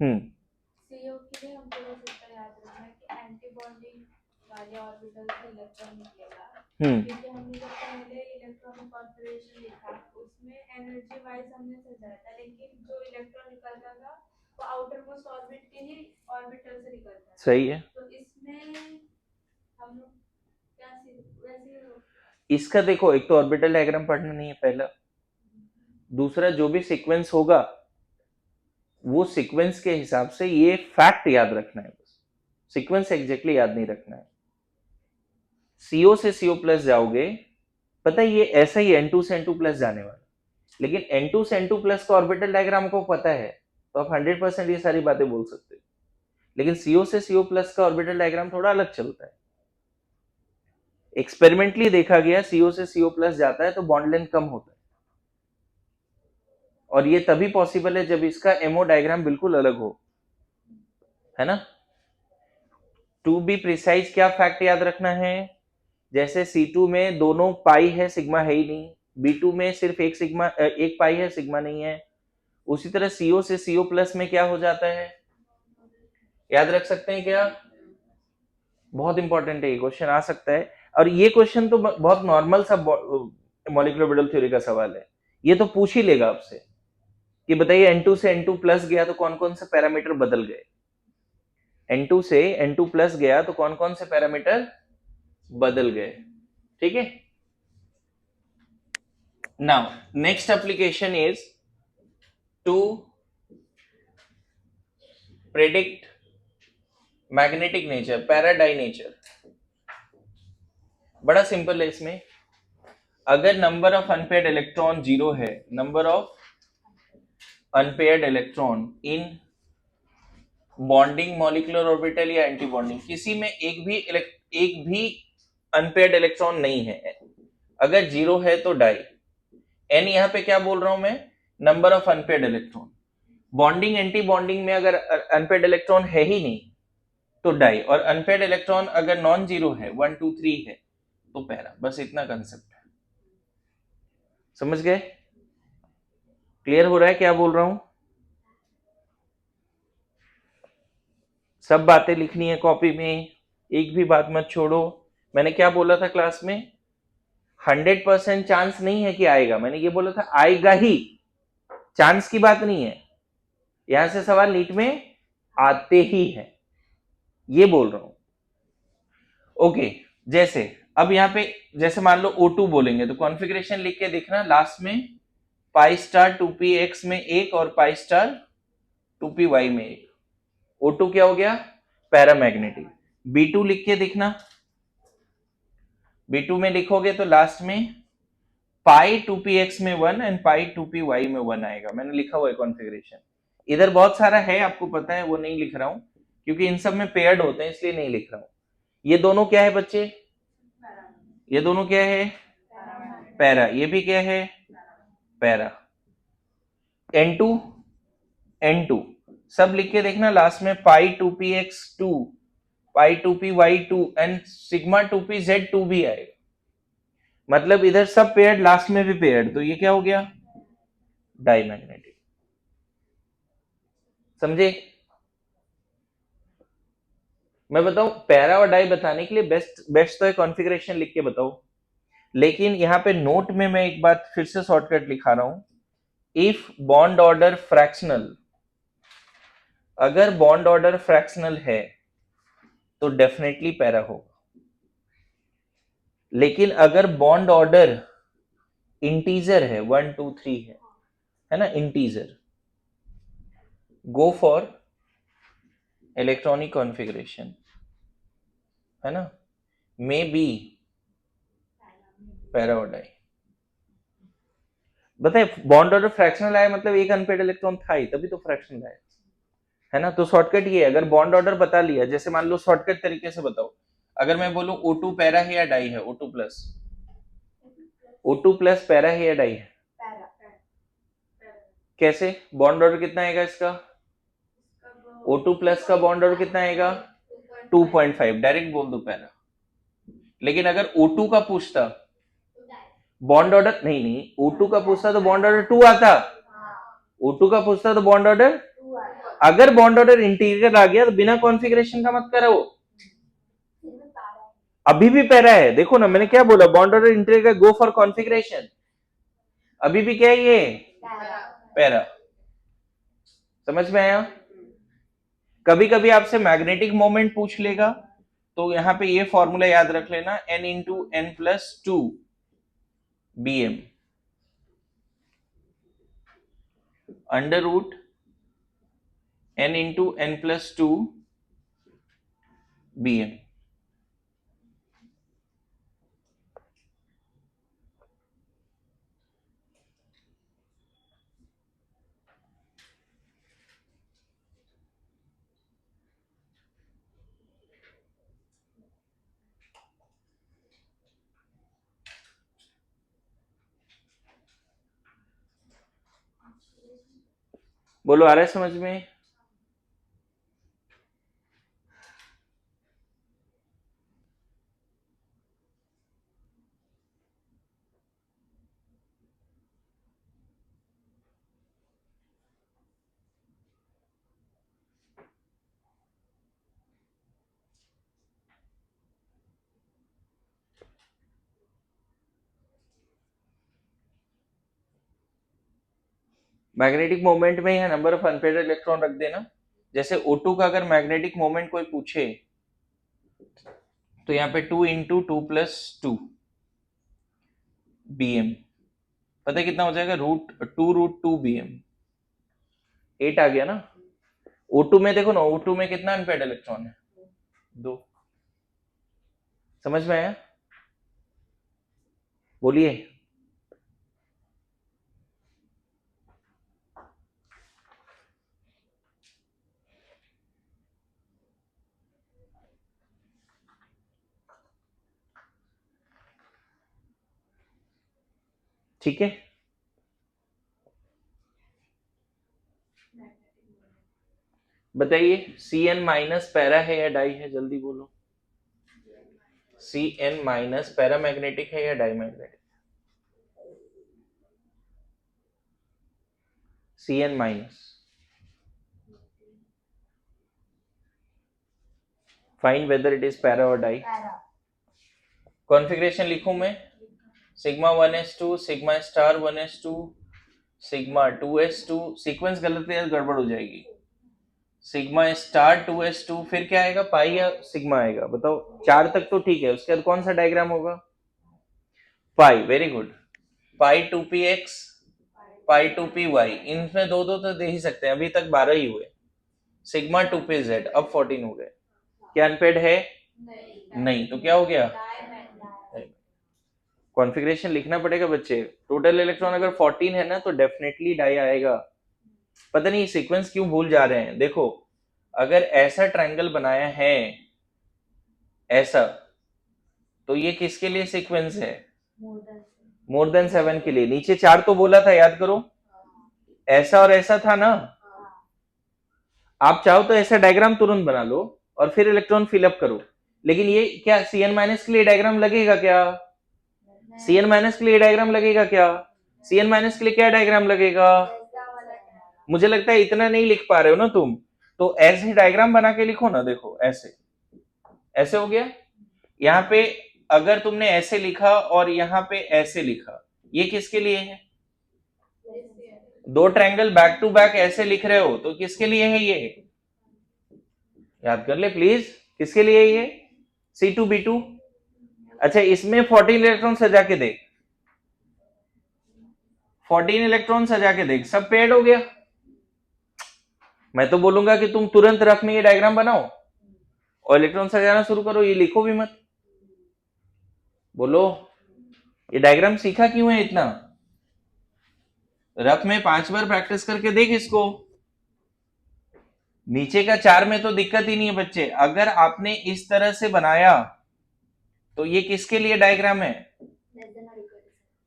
CO के लिए हमको बस इतना याद रखना है कि एंटी बॉन्डिंग वाले ऑर्बिटल से इलेक्ट्रॉन निकलेगा, क्योंकि हमने जब पहले इलेक्ट्रॉनिक कॉन्फ़िगरेशन लिखा उसमें एनर्जी वाइज हमने सजाया था, लेकिन जो इलेक्ट्रॉन निकलता था वो आउटर मोस्ट ऑर्बिट के ही ऑर्बिटल से निकलता था। सही है। तो इसमें हम लोग क्या वैसे इसका देखो, एक तो ऑर्बिटल डायग्राम पढ़ना नहीं है पहला, दूसरा जो भी सीक्वेंस होगा वो सीक्वेंस के हिसाब से ये फैक्ट याद रखना है, बस सीक्वेंस एग्जैक्टली याद नहीं रखना है। CO से CO प्लस जाओगे, पता है ये ऐसा ही N2 से N2 प्लस जाने वाला, लेकिन N2 से N2 प्लस का ऑर्बिटल डायग्राम को पता है तो आप 100% ये सारी बातें बोल सकते हो, लेकिन CO से CO प्लस का ऑर्बिटल डायग्राम थोड़ा अलग चलता है। एक्सपेरिमेंटली देखा गया CO से CO प्लस जाता है तो बॉन्ड लेंथ कम होता है, और ये तभी पॉसिबल है जब इसका एमओ डायग्राम बिल्कुल अलग हो, है ना। टू बी प्रिसाइज क्या फैक्ट याद रखना है, जैसे C2 में दोनों पाई है, सिग्मा है ही नहीं, B2 में सिर्फ एक पाई है, सिग्मा नहीं है, उसी तरह CO से CO प्लस में क्या हो जाता है, याद रख सकते हैं क्या? बहुत इंपॉर्टेंट है, ये क्वेश्चन आ सकता है, और ये क्वेश्चन तो बहुत नॉर्मल सा मॉलिक्यूलर ऑर्बिटल थ्योरी का सवाल है, ये तो पूछ ही लेगा आपसे कि बताइए N2 से N2 प्लस गया तो कौन कौन से पैरामीटर बदल गए, N2 से N2 प्लस गया तो कौन कौन से पैरामीटर बदल गए, ठीक है। Now next application is to predict magnetic nature, para dia nature. बड़ा सिंपल है इसमें, अगर नंबर ऑफ अनपेयर्ड इलेक्ट्रॉन 0 है, number of unpaired electron in bonding molecular orbital या एंटी बॉन्डिंग, किसी में एक भी अनपेयर्ड इलेक्ट्रॉन नहीं है, अगर 0 है तो डाई। एन यहां पे क्या बोल रहा हूं मैं, number of unpaired electron. Bonding anti bonding में अगर अनपेयर्ड इलेक्ट्रॉन है ही नहीं तो डाई, और अनपेयर्ड इलेक्ट्रॉन अगर नॉन जीरो है, 1 2 3 है तो पैरा। बस इतना कंसेप्ट है, समझ गए? क्लियर हो रहा है क्या बोल रहा हूं? सब बातें लिखनी है कॉपी में, एक भी बात मत छोड़ो। मैंने क्या बोला था क्लास में, 100% चांस नहीं है कि आएगा, मैंने ये बोला था आएगा ही, चांस की बात नहीं है, यहां से सवाल नीट में आते ही है, ये बोल रहा हूं। ओके, जैसे अब यहां पे जैसे मान लो O2 बोलेंगे तो कॉन्फ़िगरेशन लिख के देखना, लास्ट में पाई स्टार 2px में एक और पाई स्टार 2py में एक, O2 क्या हो गया, पैरामैग्नेटिक। B2 लिख के देखना, B2 में लिखोगे तो लास्ट में पाई 2px में 1 एंड पाई 2py में 1 आएगा, मैंने लिखा हुआ है कॉन्फ़िगरेशन। इधर बहुत सारा है, आपको पता है, वो नहीं लिख रहा हूं क्योंकि इन सब में पेयर्ड होते हैं, इसलिए नहीं लिख रहा हूं। ये दोनों क्या है बच्चे? ये दोनों क्या है? पैरा। ये भी क्या है? पैरा। N2 N2 सब लिख के देखना लास्ट में पाई 2px2 pi 2py2 and sigma 2pz2 भी आएगा, मतलब इधर सब पेयर्ड, लास्ट में भी पेयर्ड, तो ये क्या हो गया? डाईमैग्नेटिक। समझे? मैं बताऊं, पैरा और डाई बताने के लिए बेस्ट तो है कॉन्फ़िगरेशन लिख के बताओ, लेकिन यहां पे नोट में मैं एक बात फिर से शॉर्टकट लिखा रहा हूं, इफ बॉन्ड ऑर्डर फ्रैक्शनल, अगर बॉन्ड ऑर्डर फ्रैक्शनल है तो डेफिनेटली पैरा होगा, लेकिन अगर बॉन्ड ऑर्डर इंटीजर है, 1 2 3 है ना, integer, go for electronic configuration, है ना, मे बी पैरा और डाई। बताए बॉन्ड ऑर्डर फ्रैक्शनल आया मतलब एक अनपेड इलेक्ट्रॉन था ही, तभी तो फ्रैक्शनल आया, है ना। तो शॉर्टकट ये है, अगर बॉन्ड ऑर्डर बता लिया, जैसे मान लो शॉर्टकट तरीके से बताओ, अगर मैं बोलूं O2 पैरा है या डाई है, O2 plus, O2 plus para है या डाई है? कैसे? बॉन्ड ऑर्डर कितना आएगा इसका? O2 प्लस का बॉन्ड ऑर्डर कितना आएगा? 2.5, डायरेक्ट बोल दो पैरा। लेकिन अगर O2 का पूछता बॉन्ड ऑर्डर, नहीं O2 का पूछता तो बॉन्ड ऑर्डर 2 आता, O2 का पूछता तो बॉन्ड ऑर्डर, अगर बॉन्ड ऑर्डर इंटीरियर आ गया तो बिना कॉन्फ़िगरेशन का मत करो, अभी भी पैरा है। देखो ना मैंने क्या बोला, बॉन्ड ऑर्डर इंटीरियर का गो फॉर कॉन्फ़िगरेशन, अभी भी क्या है ये? पैरा। समझ में आया? कभी कभी आपसे मैग्नेटिक मोमेंट पूछ लेगा, तो यहां पे ये फॉर्मूला याद रख लेना, n into n plus 2 bm under root n into n plus 2 bm। बोलो, आ रहा है समझ में? मैग्नेटिक मोमेंट में यह नंबर ऑफ अनपेड इलेक्ट्रॉन रख देना। जैसे O2 का अगर मैग्नेटिक मोमेंट कोई पूछे तो यहाँ पे 2 इंटू 2 प्लस 2 bm, पता है कितना हो जाएगा? रूट 2 bm, 8 आ गया ना। O2 में देखो ना, O2 में कितना अनपेड इलेक्ट्रॉन है? 2। समझ में आया? बोलिए। ठीक है, बताइए Cn माइनस पैरा है या डाई है? जल्दी बोलो। Cn माइनस पैरामैग्नेटिक है या diamagnetic? Cn minus. Find whether it is para और डाई। कॉन्फ़िगरेशन लिखूं मैं? Sigma 1s2 sigma star 1s2 sigma 2s2, sequence गलत है गड़बड़ हो जाएगी, सिग्मा स्टार 2s2, फिर क्या आएगा? पाई या सिग्मा आएगा? बताओ, 4 तक तो ठीक है, उसके बाद कौन सा डायग्राम होगा? पाई, वेरी गुड। पाई 2px पाई 2py, इनमें दो दो तो दे ही सकते हैं, अभी तक 12 ही हुए। सिग्मा 2pz, अब 14 हो गए। क्या अनपेड है? नहीं, तो क्या हो गया? कॉन्फ़िगरेशन लिखना पड़ेगा बच्चे। टोटल इलेक्ट्रॉन अगर 14 है ना तो डेफिनेटली डाई आएगा। पता नहीं सीक्वेंस क्यों भूल जा रहे हैं। देखो अगर ऐसा ट्रायंगल बनाया है ऐसा, तो ये किसके लिए सीक्वेंस है? मोर देन 7 के लिए। नीचे 4 तो बोला था, याद करो। ऐसा और ऐसा था ना। आप चाहो तो ऐसा डायग्राम तुरंत बना लो और फिर इलेक्ट्रॉन फिलअप करो, लेकिन ये क्या Cn माइनस के लिए डायग्राम लगेगा क्या? Cn माइनस के लिए डायग्राम लगेगा क्या? Cn माइनस के लिए क्या डायग्राम लगेगा? मुझे लगता है इतना नहीं लिख पा रहे हो ना तुम, तो ऐसे डायग्राम बना के लिखो ना। देखो ऐसे ऐसे हो गया। यहाँ पे अगर तुमने ऐसे लिखा और यहाँ पे ऐसे लिखा, ये किसके लिए है? दो ट्रायंगल बैक टू बैक ऐसे लिख रहे हो तो किसके लिए है ये? याद कर ले प्लीज, किसके लिए है ये? C2B2। अच्छा इसमें 14 इलेक्ट्रॉन सजा के देख, 14 इलेक्ट्रॉन सजा के देख, सब पेड हो गया। मैं तो बोलूंगा कि तुम तुरंत रफ में ये डायग्राम बनाओ और इलेक्ट्रॉन सजाना शुरू करो, ये लिखो भी मत। बोलो ये डायग्राम सीखा क्यों है इतना? रफ में 5 बार प्रैक्टिस करके देख इसको। नीचे का 4 में तो दिक्कत ही नहीं है बच्चे। अगर आपने इस तरह से बनाया तो ये किसके लिए डायग्राम है?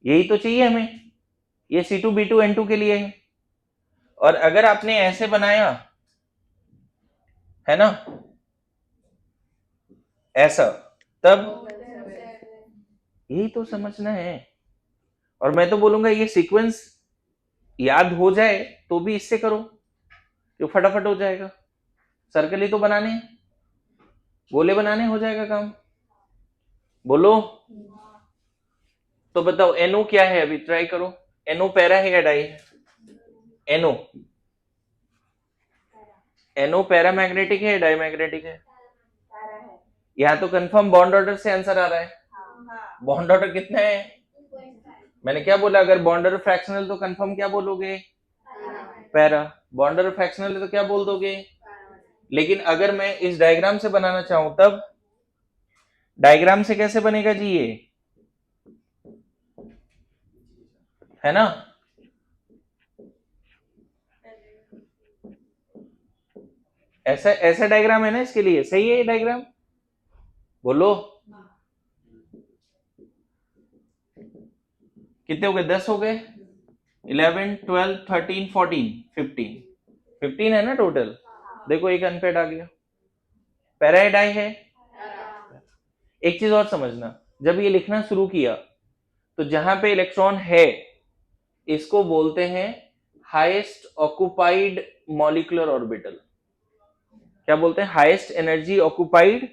यही तो चाहिए हमें, ये C2B2N2 के लिए है। और अगर आपने ऐसे बनाया है ना, ऐसा, तब यही तो समझना है। और मैं तो बोलूंगा ये सीक्वेंस याद हो जाए तो भी इससे करो, जो फटाफट हो जाएगा। सर्कल ही तो बनाने हैं, गोले बनाने, हो जाएगा काम। बोलो तो बताओ NO क्या है? अभी ट्राई करो। NO पैरा है या डाई है? NO पैरामैग्नेटिक है या डायमैग्नेटिक है? यहाँ तो कंफर्म बॉन्ड ऑर्डर से आंसर आ रहा है। बॉन्ड ऑर्डर कितना है? मैंने क्या बोला? अगर बॉन्ड ऑर्डर फ्रैक्शनल तो कंफर्म क्या बोलोगे? पैरा। बॉन्ड ऑर्डर फ्रैक्शनल है तो क्या बोल दोगे? लेकिन अगर मैं इस डायग्राम से बनाना चाहूं तब डायग्राम से कैसे बनेगा जी? ये है ना, ऐसा ऐसा डायग्राम है ना इसके लिए। सही है ये डायग्राम? बोलो कितने हो गए? 10 हो गए। 11 12 13 14 15 है ना टोटल। देखो एक अनपेड आ गया। पैरा है डाई है? एक चीज और समझना, जब ये लिखना शुरू किया तो जहां पे इलेक्ट्रॉन है इसको बोलते हैं हाईएस्ट ऑक्युपाइड मॉलिक्यूलर ऑर्बिटल। क्या बोलते हैं? Highest energy occupied.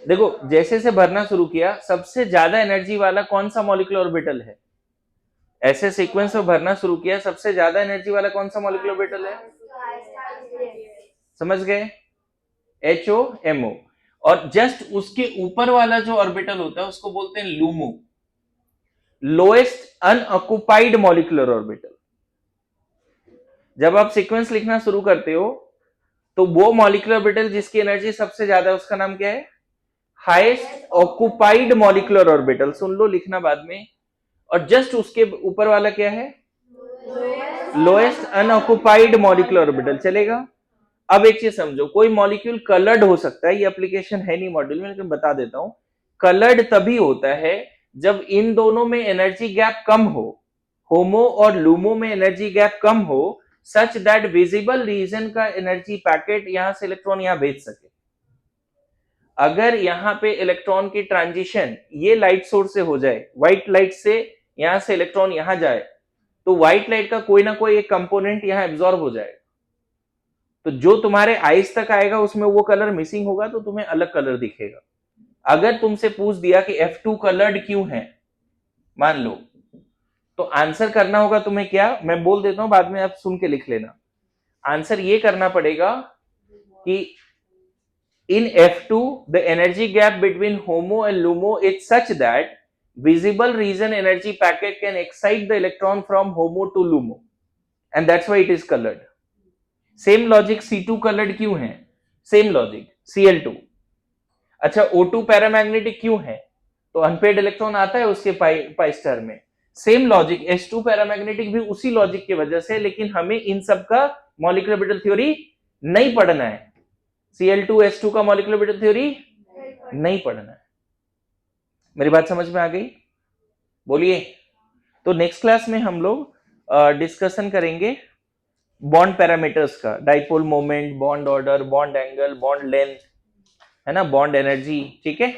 देखो जैसे से भरना शुरू किया, सबसे ज्यादा एनर्जी वाला कौन सा मॉलिक्यूलर ऑर्बिटल है? ऐसे सीक्वेंस में भरना शुरू किया, सबसे ज्यादा एनर्जी वाला कौन सा मॉलिक्यूलर ऑर्बिटल है? समझ गए? HO MO। और जस्ट उसके ऊपर वाला जो ऑर्बिटल होता है उसको बोलते हैं LUMO, lowest unoccupied molecular orbital. जब आप सीक्वेंस लिखना शुरू करते हो तो वो मॉलिक्यूलर ऑर्बिटल जिसकी एनर्जी सबसे ज्यादा है उसका नाम क्या है? Highest occupied molecular orbital. सुन लो, लिखना बाद में। और जस्ट उसके ऊपर वाला क्या है? Lowest unoccupied molecular orbital. चलेगा? अब एक चीज समझो, कोई मॉलिक्यूल कलर्ड हो सकता है, ये एप्लीकेशन है नहीं मॉड्यूल में लेकिन बता देता हूं। कलर्ड तभी होता है जब इन दोनों में एनर्जी गैप कम हो, होमो और लूमो में एनर्जी गैप कम हो, सच दैट विजिबल रीजन का एनर्जी पैकेट यहां से इलेक्ट्रॉन यहां भेज सके। अगर यहां पे इलेक्ट्रॉन की ट्रांजिशन ये लाइट सोर्स से हो जाए, व्हाइट लाइट से यहां से इलेक्ट्रॉन यहां जाए, तो व्हाइट लाइट का कोई ना कोई एक कंपोनेंट यहां एब्जॉर्ब हो जाएगा। तो जो तुम्हारे आईज तक आएगा उसमें वो कलर मिसिंग होगा तो तुम्हें अलग कलर दिखेगा। अगर तुमसे पूछ दिया कि F2 कलर्ड क्यों है, मान लो, तो आंसर करना होगा तुम्हें क्या? मैं बोल देता हूं, बाद में आप सुन के लिख लेना। आंसर ये करना पड़ेगा कि in F2 the energy gap between HOMO and LUMO is such that visible region energy packet can excite the electron from HOMO to LUMO and that's why it is colored. Same logic C2 coloured क्यों है? Same logic Cl2। अच्छा O2 paramagnetic क्यों है? तो unpaired electron आता है उसके pi star में। सेम लॉजिक S2 पैरामैग्नेटिक भी उसी लॉजिक की वजह से, लेकिन हमें इन सब का मॉलिक्यूलर ऑर्बिटल थ्योरी नहीं पढ़ना है। Cl2S2 का मॉलिक्यूलर ऑर्बिटल थ्योरी नहीं पढ़ना है। मेरी बात समझ में आ गई? बोलिए। तो नेक्स्ट क्लास में हम लोग डिस्कशन करेंगे बॉन्ड पैरामीटर्स का, dipole moment, bond order, bond angle, bond length, है ना, बॉन्ड एनर्जी, ठीक है।